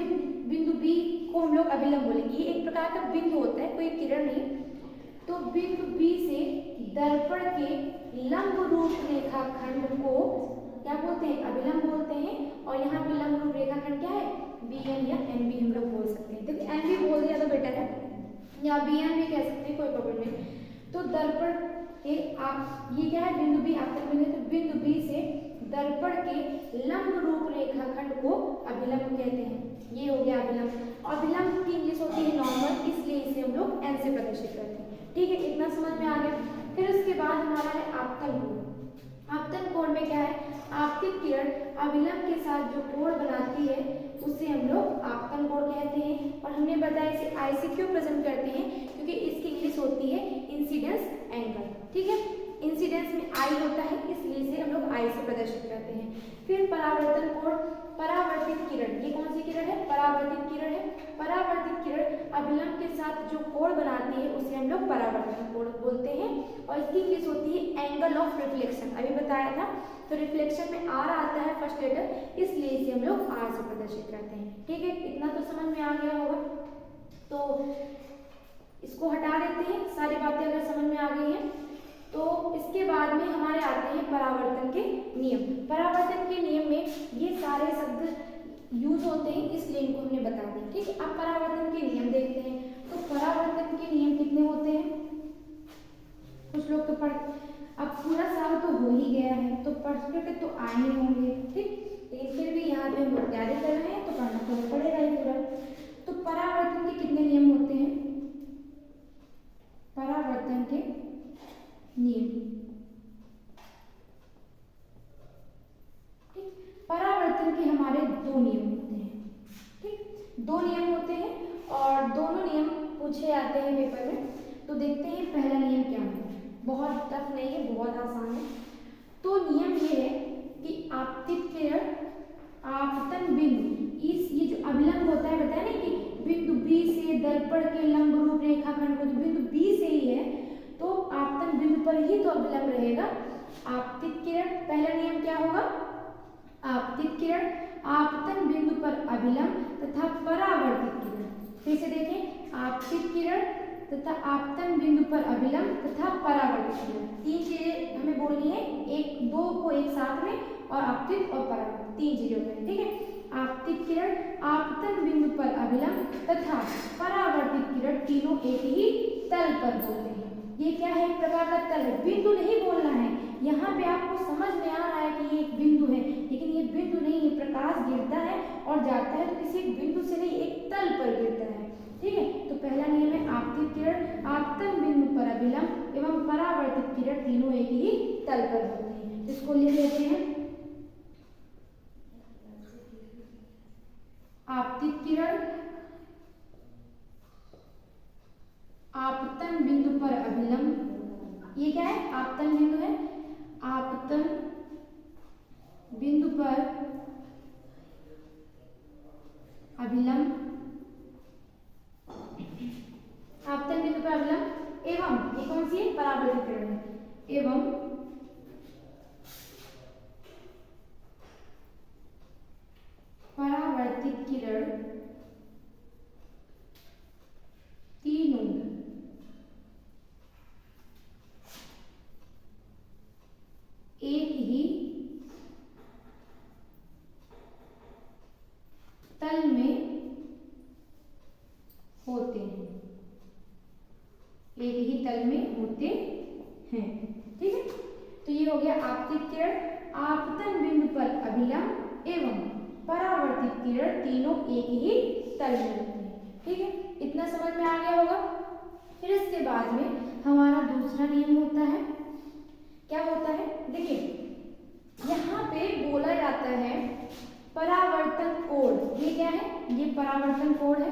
बिंदु बी को हम लोग अभिलंब बोलेंगे। ये एक प्रकार का बिंदु होता है, कोई किरण नहीं। तो बिंदु बी से दर्पण के लंब रूप रेखाखंड को क्या बोलते हैं, अभिलंब बोलते हैं। और यहाँ पे लंब रूप रेखाखंड क्या है, बी एन या एन बी हम लोग बोल सकते हैं। देखो एन बी बोल दिया तो बेटर है, या बी एन भी कह सकते हैं, कोई प्रॉब्लम नहीं। तो दर्पण के आप ये क्या है, बिंदु बी आपतन बिंदु। तो बिंदु बी से दर्पण के लंब रूप रेखाखंड को अभिलंब कहते हैं। ये हो गया अभिलंब। अभिलंब की इंग्लिश होती है नॉर्मल, इसलिए इसे इसे हम लोग n से प्रदर्शित करते हैं। ठीक है, इतना समझ में आ गया। फिर उसके बाद हमारा है आपतन कोण। आपतन कोण में क्या है, आपतित किरण अभिलंब के साथ जो कोण बनाती है उसे हम लोग आपतन कोण कहते हैं। और हमने बताया इसे आई से क्यों प्रेजेंट करते हैं, क्योंकि इसकी इंग्लिश होती है इंसिडेंस एंगल। ठीक है, इंसिडेंस में आई होता है, इसलिए इसे हम लोग आई से प्रदर्शित करते हैं। फिर परावर्तन कोण, परावर्तित किरण, ये कौन सी किरण है, परावर्तित किरण है। परावर्तित किरण अभिलंब के साथ जो कोण बनाती है उसे हम लोग परावर्तन कोण बोलते हैं। और इसकी इंग्लिश होती है एंगल ऑफ रिफ्लेक्शन, अभी बताया था। तो रिफ्लेक्शन में आर आता है फर्स्ट लेटर, इसलिए इसे हम लोग आर से प्रदर्शित करते हैं। ठीक है, इतना तो समझ में आ गया होगा। तो इसको हटा देते हैं, सारी बातें अगर समझ में आ गई हैं। तो इसके बाद में हमारे आते हैं परावर्तन के नियम। परावर्तन के नियम में ये सारे शब्द यूज होते हैं, इसलिए इनको हमने बता दिया। ठीक है, अब परावर्तन के नियम देखते हैं। तो परावर्तन के नियम कितने होते हैं, कुछ लोग तो पढ़, अब पूरा साल तो हो ही गया है तो पढ़ के तो आए ही होंगे। ठीक, लेकिन फिर भी यहाँ पे हम लोग तैयारी कर रहे हैं तो पढ़ना तो पड़ेगा ही पूरा। तो परावर्तन के कितने नियम होते हैं, परावर्तन के नियम। ठीक, परावर्तन के हमारे दो नियम होते हैं। ठीक, दो नियम होते हैं और दोनों नियम पूछे आते हैं पेपर में। तो देखते हैं पहला नियम क्या है, बहुत टफ नहीं है, बहुत आसान है। तो नियम ये है कि आपतित किरण आपतन बिंदु, इस ये जो अभिलंब होता है, बताया ना कि बिंदु बी से दर्पण के लंब रूप रेखाखंड को, तो बिंदु बी से ही है तो आपतन बिंदु पर ही तो अभिलंब रहेगा। आपतित किरण, पहला नियम क्या होगा, आपतित किरण आपतन बिंदु पर अभिलंब तथा परावर्तित किरण। फिर से देखें, आपतित किरण तथा आपतन बिंदु पर अभिलंब तथा परावर्तित किरण, तीन चीजें हमें बोलनी है, एक दो को एक साथ में, और आपतित और परावर्तित तीन चीजें होती हैं। ठीक है, आपतित किरण आपतन बिंदु पर अभिलंब तथा परावर्तित किरण तीनों एक ही तल पर बोलते हैं। ये क्या है, एक प्रकार का तल है, बिंदु नहीं बोलना है। यहाँ पे आपको समझ में आ रहा है कि ये एक बिंदु है, लेकिन ये बिंदु नहीं, ये प्रकाश गिरता है और जाता है तो किसी बिंदु से नहीं, एक तल पर गिरता है। ठीक है, तो पहला नियम है आपतित किरण आपतन बिंदु पर अभिलंब एवं परावर्तित किरण तीनों एक ही तल पर होते हैं। इसको लिख लेते हैं, आपतित किरण आपतन बिंदु पर अभिलंब, ये क्या है, आपतन बिंदु है, आपतन बिंदु पर अभिलंब, आपतन बिंदु पर अभिलंब एवं, ये कौन सी है, परावर्तित किरण है, एवं परावर्तित किरण तीनों एक ही तल में होते हैं, एक ही तल में होते हैं। ठीक है, तो ये हो गया आपतित किरण आपतन बिंदु पर अभिलंब एवं परावर्तित किरण तीनों एक ही तल में होते हैं। ठीक है, इतना समझ में आ गया होगा। फिर इसके बाद में हमारा दूसरा नियम होता है, क्या होता है, देखिए यहाँ पे बोला जाता है परावर्तन कोण, ये क्या है, ये परावर्तन कोण है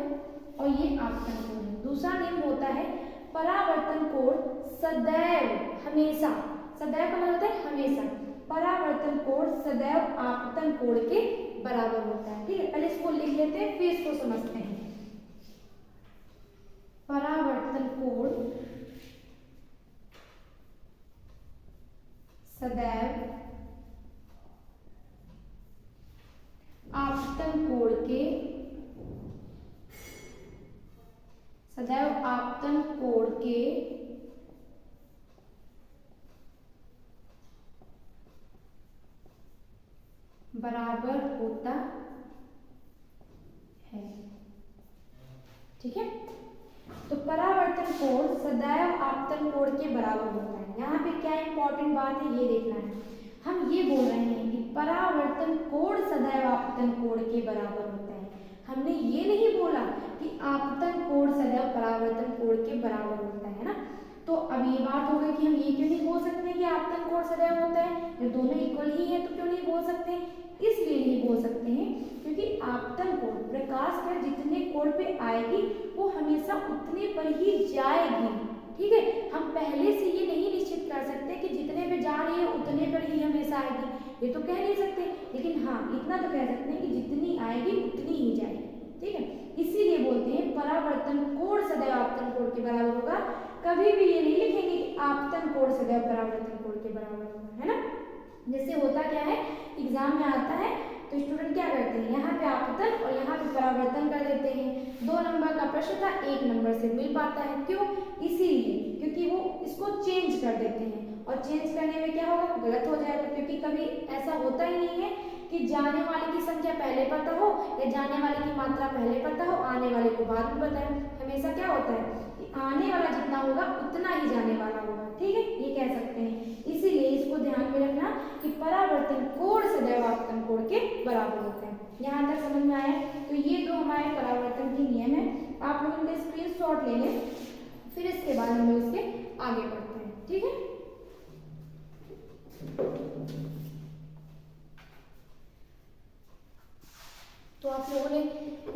और ये आपतन कोण है। दूसरा नियम होता है परावर्तन कोण सदैव, हमेशा, सदैव का मतलब होता है हमेशा, परावर्तन कोण सदैव आपतन कोण के बराबर होता है। ठीक है, पहले इसको लिख लेते हैं फिर इसको समझते हैं। परावर्तन कोण सदैव आपतन कोण के, सदैव आपतन कोण के बराबर होता है। ठीक है, तो परावर्तन कोण सदैव आपतन कोण के बराबर होता है। यहाँ पे क्या इंपॉर्टेंट बात है ये देखना है, हम ये बोल रहे हैं कि परावर्तन कोण सदैव आपतन कोण के बराबर होता है। हमने ये नहीं बोला कि आपतन कोण सदैव परावर्तन कोण के बराबर होता है ना। तो अब ये बात हो गई कि हम ये क्यों नहीं बोल सकते कि आपतन कोण सदैव होता है, जब दोनों इक्वल ही है तो क्यों नहीं बोल सकते। इसलिए नहीं बोल सकते हैं क्योंकि आपतन कोण प्रकाश पर जितने कोण पे आएगी वो हमेशा उतने पर ही जाएगी। ठीक है, हम पहले से ये नहीं निश्चित कर सकते कि जितने पे जा रही है उतने पर ही हमेशा आएगी, ये तो कह नहीं सकते, लेकिन हाँ इतना तो कह सकते हैं कि जितनी आएगी उतनी ही जाएगी। ठीक है, इसीलिए बोलते हैं परावर्तन कोण सदैव आपतन कोण के बराबर होगा। कभी भी ये नहीं लिखेंगे कि आपतन कोण सदैव परावर्तन कोण के बराबर होगा, है ना। जैसे होता क्या है, एग्जाम में आता है तो स्टूडेंट क्या करते हैं, यहाँ पे आपतन और यहाँ पे परावर्तन कर देते हैं। 2 नंबर का प्रश्न था, 1 नंबर से मिल पाता है, क्यों, इसीलिए क्योंकि वो इसको चेंज कर देते हैं, और चेंज करने में क्या होगा, गलत हो जाएगा, क्योंकि कभी ऐसा होता ही नहीं है कि जाने वाले की संख्या पहले पता हो या जाने वाले की मात्रा पहले पता हो, आने वाले को बाद में पता है। हमेशा क्या होता है कि आने वाला जितना होगा उतना ही जाने वाला होगा। ठीक है, ये कह सकते हैं, इसीलिए इसको ध्यान में रखना कि परावर्तन कोण सदैव आपतन कोण के बराबर होते हैं। यहाँ तक समझ में आया। तो ये 2 हमारे परावर्तन के नियम है, आप लोग इनका स्क्रीनशॉट ले लें, फिर इसके बाद हम लोग इसके आगे बढ़ते हैं। ठीक है, तो आप लोगों ने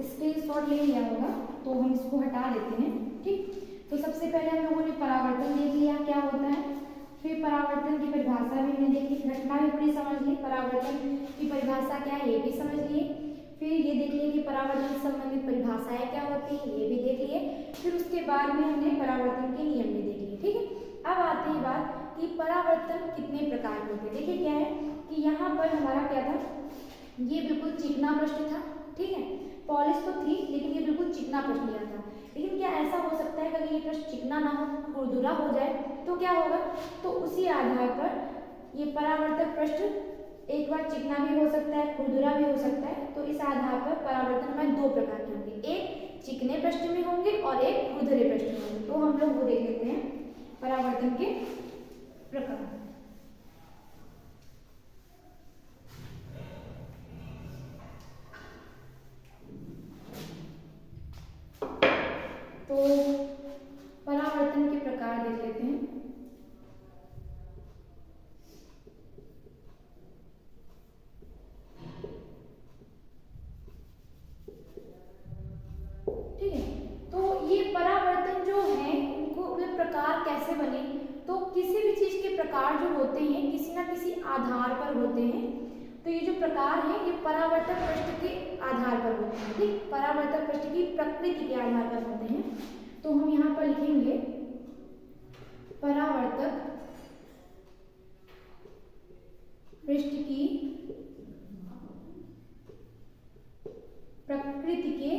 स्क्रीनशॉट ले लिया होगा, तो हम इसको हटा देते हैं। ठीक, तो सबसे पहले हम लोगों ने परावर्तन देख लिया क्या होता है, फिर परावर्तन की परिभाषा भी हमने देखी, घटना भी पूरी समझ ली, परावर्तन की परिभाषा क्या है ये भी समझ लिए, फिर ये देख लिए कि परावर्तन से संबंधित परिभाषाएं क्या होती है ये भी देख लिए, फिर उसके बाद में हमने परावर्तन के नियम भी देख लिए। ठीक है, अब आती है बात कि परावर्तन कितने प्रकार के होते हैं। देखिए क्या है कि यहाँ पर हमारा क्या था, ये बिल्कुल चिकना प्रश्न था। ठीक है, पॉलिश तो थी लेकिन ये बिल्कुल चिकना प्रश्न लिया था। लेकिन क्या ऐसा हो सकता है कि अगर ये प्रश्न चिकना ना हो, खुरदुरा हो जाए तो क्या होगा, तो उसी आधार पर ये परावर्तक प्रश्न एक बार चिकना भी हो सकता है, खुरदुरा भी हो सकता है। तो इस आधार पर परावर्तन हमारे 2 प्रकार के होंगे, एक चिकने प्रश्न में होंगे और एक खुरदुरे प्रश्न में होंगे। तो हम लोग वो देख लेते हैं परावर्तन के प्रकार। तो परावर्तन के प्रकार देख लेते हैं। ठीक है, तो ये परावर्तन जो है उनको मतलब प्रकार कैसे बने, तो किसी भी चीज के प्रकार जो होते हैं किसी ना किसी आधार पर होते हैं। तो ये जो प्रकार है ये परावर्तक प्रश्न के आधार पर होते हैं। ठीक, परावर्तक प्रश्न की प्रकृति के आधार पर होते हैं। तो हम यहाँ पर लिखेंगे परावर्तक पृष्ठ की प्रकृति के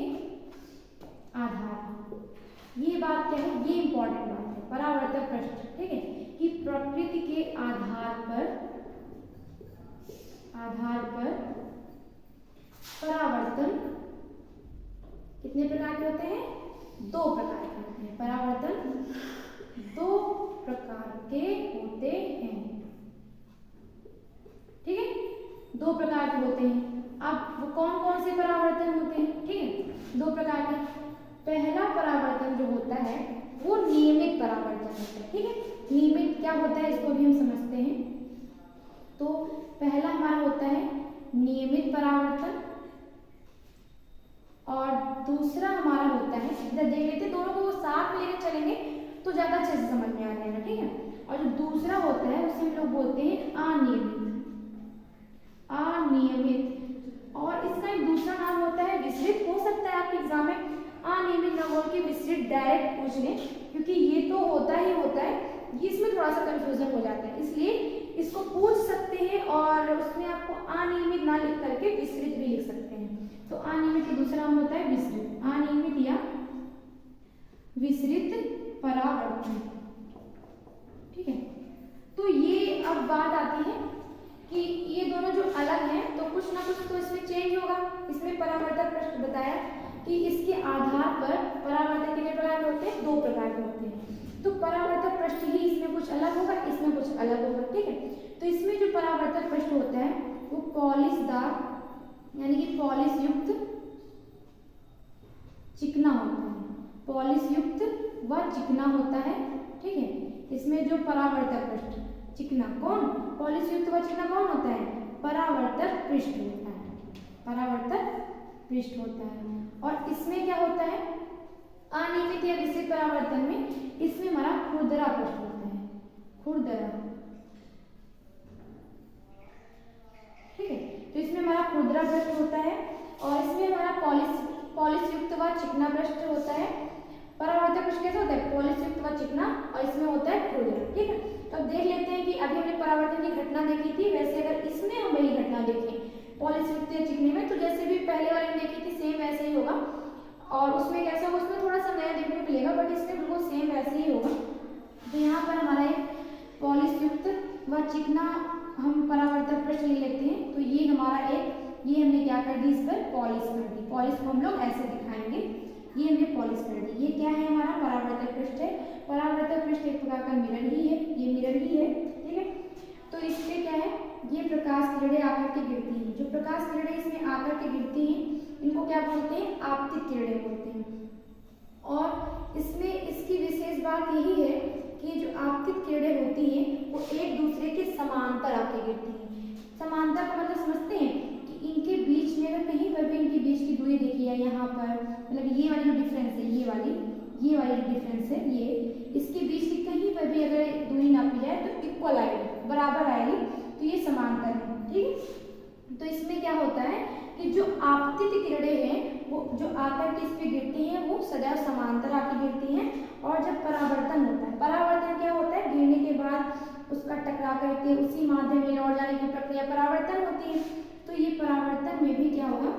आधार। ये बात क्या है, ये इंपॉर्टेंट बात है, परावर्तक पृष्ठ। ठीक है, कि प्रकृति के आधार पर परावर्तन कितने प्रकार के होते हैं, 2 प्रकार के होते हैं। परावर्तन 2 प्रकार के होते हैं। ठीक है, 2 प्रकार के होते हैं। अब वो कौन कौन से परावर्तन होते हैं, ठीक है, 2 प्रकार के। पहला परावर्तन जो होता है वो नियमित परावर्तन होता है। ठीक है, नियमित क्या होता है इसको भी हम समझते हैं। तो पहला हमारा होता है नियमित परावर्तन, और दूसरा हमारा होता है, इधर देख लेते दोनों को साथ में लेकर चलेंगे तो ज्यादा अच्छे से समझ में आ जाएगा। ठीक है, और जो दूसरा होता है उसे हम लोग बोलते हैं अनियमित। और इसका एक दूसरा नाम होता है विसरित। हो सकता है आपके एग्जाम में अनियमित ना बोल के विसरित डायरेक्ट पूछ लें, क्योंकि ये तो होता ही होता है, ये इसमें थोड़ा सा कंफ्यूजन हो जाता है, इसलिए इसको पूछ सकते हैं और उसमें आपको अनियमित ना लिख करके विसरित भी लिख सकते हैं। तो अनियमित का दूसरा नाम होता है विसरित, अनियमित या विसरित परावर्तन। ठीक है, तो ये अब बात आती है कि ये दोनों जो अलग हैं तो कुछ ना कुछ तो इसमें चेंज होगा। इसमें परावर्तक प्रश्न बताया कि इसके आधार पर परावर्तन कितने प्रकार के होते हैं, 2 प्रकार के होते हैं। तो परावर्तक प्रश्न ही इसमें कुछ अलग होगा, इसमें कुछ अलग होगा। ठीक है, तो इसमें जो परावर्तक प्रश्न होता है वो पॉलिशदार यानी कि पॉलिश युक्त पॉलिश युक्त व चिकना होता है। ठीक है, इसमें जो परावर्तक पृष्ठ चिकना कौन, पॉलिश युक्त व चिकना कौन होता है, परावर्तक पृष्ठ होता है, परावर्तक पृष्ठ होता है। और इसमें क्या होता है, अनियमित या विशेष परावर्तन में इसमें हमारा खुरदरा पृष्ठ होता है, खुरदरा। ठीक है, तो इसमें हमारा खुरदरा पृष्ठ होता है और इसमें हमारा पॉलिश युक्त व चिकना पृष्ठ होता है। परावर्तक पृष्ठ कैसा होता है, पॉलिश युक्त व चिकना, और इसमें होता है खुरदरा। ठीक है, तो अब देख लेते हैं कि अभी हमने परावर्तन की घटना देखी थी, वैसे अगर इसमें हम वही घटना देखें पॉलिश युक्त या चिकने में, तो जैसे भी पहले वाले में देखी थी सेम वैसे ही होगा। और उसमें कैसा होगा, उसमें थोड़ा सा नया देखने को मिलेगा, बट इसमें बिल्कुल सेम वैसे ही होगा। तो यहाँ पर हमारा एक पॉलिश युक्त व चिकना हम परावर्तक पृष्ठ ले लेते हैं। तो ये हमारा एक, ये हमने क्या कर दी, इस पर पॉलिश कर दी। पॉलिश को हम लोग ऐसे दिखाएंगे, ये हमने पॉलिश कर दी। ये क्या है, हमारा परावर्तक पृष्ठ है। परावर्तक पृष्ठ एक प्रकार का मिरर ही है, ये मिरर ही है। ठीक है, तो इससे क्या है, ये प्रकाश किरणें आकर के गिरती हैं। जो प्रकाश किरणें इसमें आकर के गिरती हैं, इनको क्या बोलते हैं, आपतित किरणें बोलते हैं। और इसमें इसकी विशेष बात यही है कि जो आपतित किरणें होती हैं वो एक दूसरे के समांतर आके गिरती हैं। समांतर का मतलब समझते हैं कि इनके बीच में अगर कहीं पर भी इनके बीच की दूरी देखी है, यहाँ पर मतलब ये वाली जो डिफरेंस है, ये वाली जो डिफरेंस है, ये इसके बीच की कहीं पर भी अगर दूरी नापी जाए तो इक्वल आएगी, बराबर आएगी, तो ये समांतर है। ठीक है, तो इसमें क्या होता है कि जो आपतित किरणें हैं वो जो आकर के इस पे गिरती हैं वो सदैव समांतर आके गिरती हैं। और जब परावर्तन होता है, परावर्तन क्या होता है, गिरने के बाद उसका टकरा करके उसी माध्यम में और जाने की प्रक्रिया परावर्तन होती है। तो ये परावर्तन में भी क्या होगा,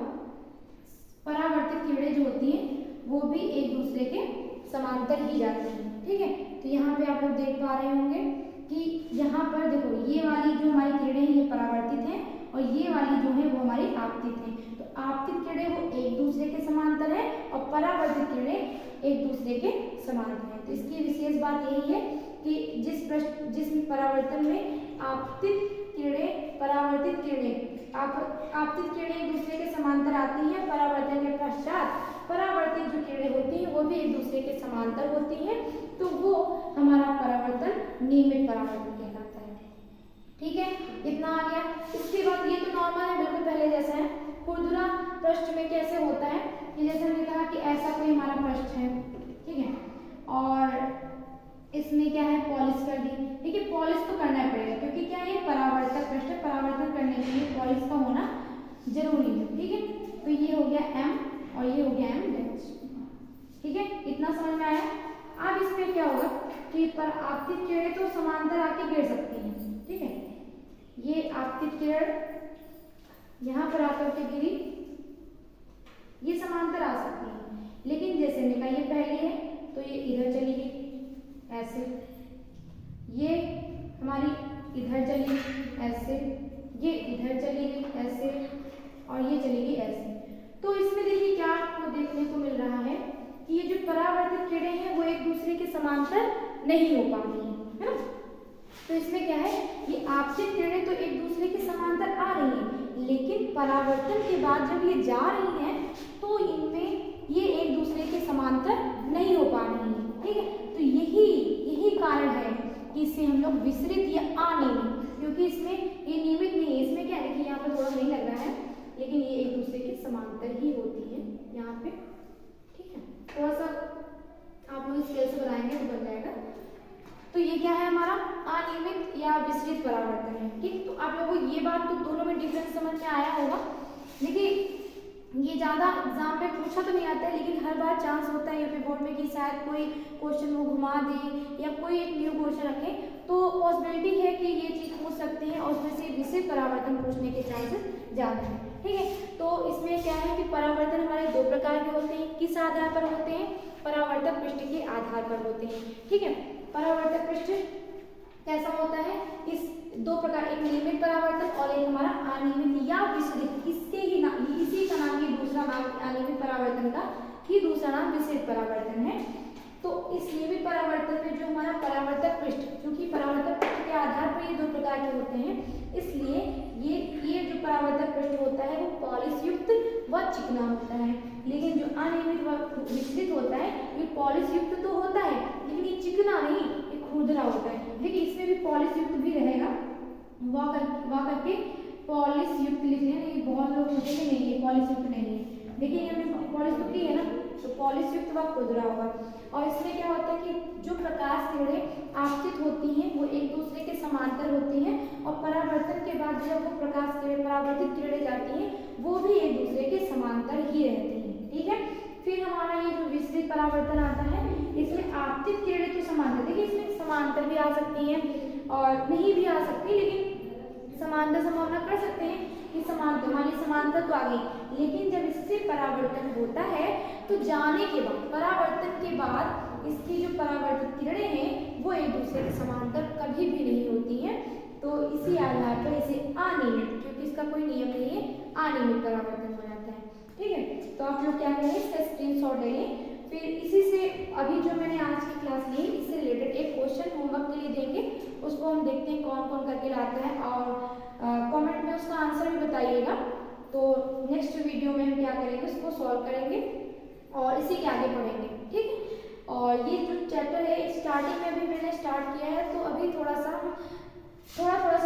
परावर्तित किरणें जो होती हैं वो भी एक दूसरे के समांतर ही जाती हैं। ठीक है, तो यहाँ पे आप लोग देख पा रहे होंगे कि यहाँ पर देखो ये वाली जो हमारी किरणें हैं ये परावर्तित हैं और ये वाली जो है वो हमारी आपतित हैं। तो आपतित किरणें वो एक दूसरे के समांतर है और परावर्तित किरणें एक दूसरे के समांतर हैं। तो इसकी विशेष बात यही है कि जिस परावर्तन में आपतित किरणें परावर्तित किरणें आपतित किरणें एक दूसरे के समांतर आती हैं, परावर्तन के पश्चात परावर्तित जो किरणें होती हैं वो भी एक दूसरे के समांतर होती हैं, तो वो हमारा परावर्तन नियमित परावर्तन कहलाता है। ठीक है, इतना आ गया। इसके बाद ये तो नॉर्मल है, बिल्कुल पहले जैसा है। खुरदुरा पृष्ठ में कैसे होता है कि जैसे हमने कहा कि ऐसा कोई हमारा पृष्ठ है, ठीक है, और इसमें क्या है, पॉलिश कर दी। देखिए पॉलिश तो करना पड़ेगा क्योंकि क्या है, परावर्तक पृष्ठ है, परावर्तन करने के लिए पॉलिश का होना जरूरी है। ठीक है, तो ये हो गया M और ये हो गया M डैश। ठीक है, इतना समझ में आया। अब इसमें क्या होगा कि पर आपतित किरणें तो समांतर आके गिर सकती हैं। ठीक है, ये आपतित किरण यहाँ पर आकर के गिरी, ये समांतर आ सकती है, लेकिन जैसे हमने कहा ये पहली है तो ये इधर चली गई ऐसे, ये हमारी इधर चली गई ऐसे, ये इधर चली गई ऐसे और ये चली गई ऐसे। तो इसमें देखिए क्या आपको देखने को मिल रहा है कि ये जो परावर्तित किरणें हैं वो एक दूसरे के समांतर नहीं हो पा रही हैं, है ना। तो इसमें क्या है, ये आपतित किरणें तो एक दूसरे के समांतर आ रही हैं, लेकिन परावर्तन के बाद जब ये जा रही हैं तो इनमें ये एक दूसरे के समांतर नहीं हो पा रही हैं। ठीक है, तो यही कारण है कि इसे हम लोग विसरित या अनियमित, क्योंकि इसमें ये नियमित नहीं है। इसमें क्या देखिए यहाँ पर थोड़ा नहीं लग रहा है, लेकिन ये एक दूसरे के समांतर ही होती है यहाँ पे। ठीक है, थोड़ा सा आप लोग स्केल से बनाएंगे तो बन जाएगा। तो ये क्या है, हमारा अनियमित या विसरित परावर्तन है। ठीक, तो आप लोगों को ये बात तो दोनों में डिफरेंस समझ में आया होगा। देखिए ये ज़्यादा एग्जाम में पूछा तो नहीं आता है, लेकिन हर बार चांस होता है यूपी बोर्ड में कि शायद कोई क्वेश्चन वो घुमा दे या कोई एक न्यू क्वेश्चन रखे, तो पॉसिबिलिटी है कि ये चीज़ पूछ सकते हैं और उसमें से विशेष परावर्तन पूछने के चांसेस ज़्यादा हैं। ठीक है, तो इसमें क्या है कि परावर्तन हमारे दो प्रकार के होते हैं। किस आधार पर होते हैं, परावर्तक पृष्ठ के आधार पर होते हैं। ठीक है, परावर्तक पृष्ठ कैसा होता है, इस दो प्रकार, एक नियमित परावर्तन और एक हमारा अनियमित या विसरित। इसके ही नाम, इसी का नाम, ये दूसरा नाम अनियमित परावर्तन का ही दूसरा नाम विसरित परावर्तन है। तो इस नियमित परावर्तन में जो हमारा परावर्तक पृष्ठ, क्योंकि परावर्तक पृष्ठ के आधार पर ये दो प्रकार के होते हैं, इसलिए ये जो परावर्तक पृष्ठ होता है वो पॉलिश युक्त व चिकना होता है। लेकिन जो अनियमित व विस्तृत होता है ये पॉलिश युक्त तो होता है, लेकिन ये चिकना नहीं, ये खुरदरा होता है। देखिए इसमें भी पॉलिश युक्त भी रहेगा, वहाँ करके पॉलिश युक्त लिख लें। नहीं, बहुत लोग सोचेंगे नहीं ये पॉलिश युक्त नहीं है। देखिए ये हमने पॉलिश युक्त ही है ना, तो पॉलिश युक्त व खुरदरा होगा। और इसमें क्या होता है कि जो प्रकाश किरणें आपतित होती हैं वो एक दूसरे के समांतर होती हैं, और परावर्तन के बाद जब वो प्रकाश किरणें परावर्तित किरणें जाती हैं वो भी एक दूसरे के समांतर ही रहती हैं। ठीक है, फिर हमारा ये जो विस्तृत परावर्तन आता है इसमें आपतित किरणें तो समांतर, देखिए इसमें समांतर भी आ सकती हैं और नहीं भी आ सकती, लेकिन समांतर संभावना कर सकते हैं कि समांतर, मान ली समांतर तो आ गई, लेकिन जब इससे परावर्तन होता है तो जाने के बाद, परावर्तन के बाद इसकी जो परावर्तित किरणें हैं वो एक दूसरे के समांतर कभी भी नहीं होती हैं। तो इसी आधार पर इसे अनियमित, क्योंकि इसका कोई नियम नहीं है, अनियमित परावर्तन हो जाता है। ठीक है, तो आप लोग क्या करें, इसका स्क्रीनशॉट ले लें। फिर इसी से अभी जो मैंने आज की क्लास ली इससे रिलेटेड एक क्वेश्चन होमवर्क के लिए देंगे, उसको हम देखते हैं कौन कौन करके लाता है, और कमेंट में उसका आंसर भी बताइएगा। तो नेक्स्ट वीडियो में हम क्या करेंगे, उसको सॉल्व करेंगे और इसी के आगे बढ़ेंगे। ठीक है, और ये जो चैप्टर है स्टार्टिंग में अभी मैंने स्टार्ट किया है, तो अभी थोड़ा सा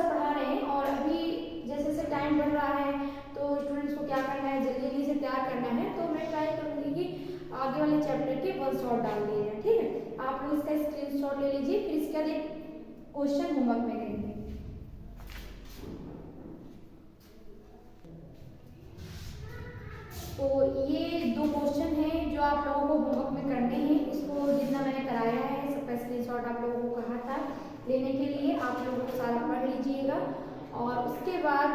पढ़ा रहे हैं, और अभी जैसे जैसे टाइम बढ़ रहा है तो स्टूडेंट्स को क्या करना है, जल्दी जल्दी से तैयार करना है। तो मैं ट्राई करूँगी कि आगे वाले चैप्टर के 1 शॉट डाल दिए जाए। ठीक है, आप लोग इसका स्क्रीनशॉट ले लीजिए, फिर इसका एक क्वेश्चन होमवर्क में करेंगे। तो ये 2 क्वेश्चन हैं जो आप लोगों को होमवर्क में करने हैं। इसको जितना मैंने कराया है सबका स्क्रीनशॉट आप लोगों को कहा था लेने के लिए, आप लोगों को सारा पढ़ लीजिएगा, और उसके बाद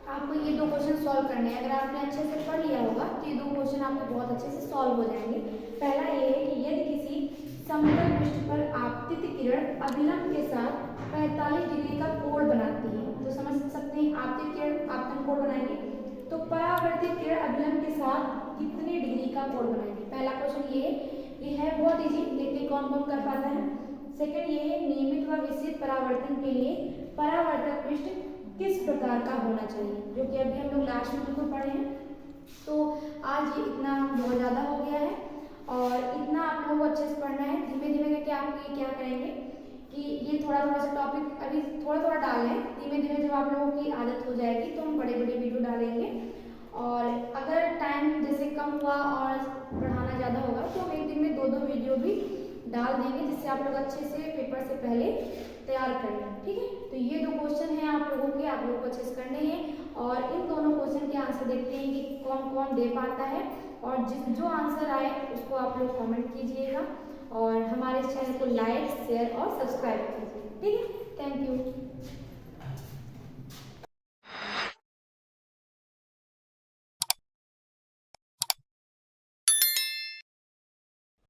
आपको ये 2 क्वेश्चन सॉल्व करने हैं। अगर आपने अच्छे से पढ़ लिया होगा तो ये 2 क्वेश्चन आपके बहुत अच्छे से सॉल्व हो जाएंगे। पहला ये है कि यदि किसी समतल पृष्ठ पर आपतित किरण अभिलंब के साथ 45 डिग्री का कोण बनाती है, तो समझ सकते हैं आपतित किरण आपतन कोण बनाएंगे, तो परावर्तित किरण अभिलंब के साथ कितने डिग्री का कोण बनाएंगे। पहला क्वेश्चन ये है बहुत इजी, देखते हैं कौन कौन कर पाता है। सेकंड ये है नियमित व विस्तृत परावर्तन के लिए परावर्तक पृष्ठ किस प्रकार का होना चाहिए, जो कि अभी हम लोग लास्ट में बिल्कुल पढ़े हैं। तो आज ये इतना बहुत ज़्यादा हो गया है, और इतना आप लोगों को अच्छे से पढ़ना है। धीमे धीमे करके आप ये क्या करेंगे कि ये थोड़ा थोड़ा सा टॉपिक अभी थोड़ा थोड़ा डाल लें, धीमे धीमे जब आप लोगों की आदत हो जाएगी तो हम बड़े बड़े वीडियो डालेंगे। और अगर टाइम जैसे कम हुआ और पढ़ाना ज़्यादा होगा तो हम एक दिन में 2-2 वीडियो भी डाल देंगे, जिससे आप लोग अच्छे से पेपर से पहले तैयार कर लें। ठीक है, तो ये 2 क्वेश्चन हैं आप लोगों के, आप लोगों को अच्छे से करने हैं, और इन दोनों क्वेश्चन के आंसर देखते हैं कि कौन कौन दे पाता है, और जो आंसर आए उसको आप लोग कमेंट कीजिएगा, और हमारे चैनल को लाइक, शेयर और सब्सक्राइब कीजिए। ठीक है, थैंक यू।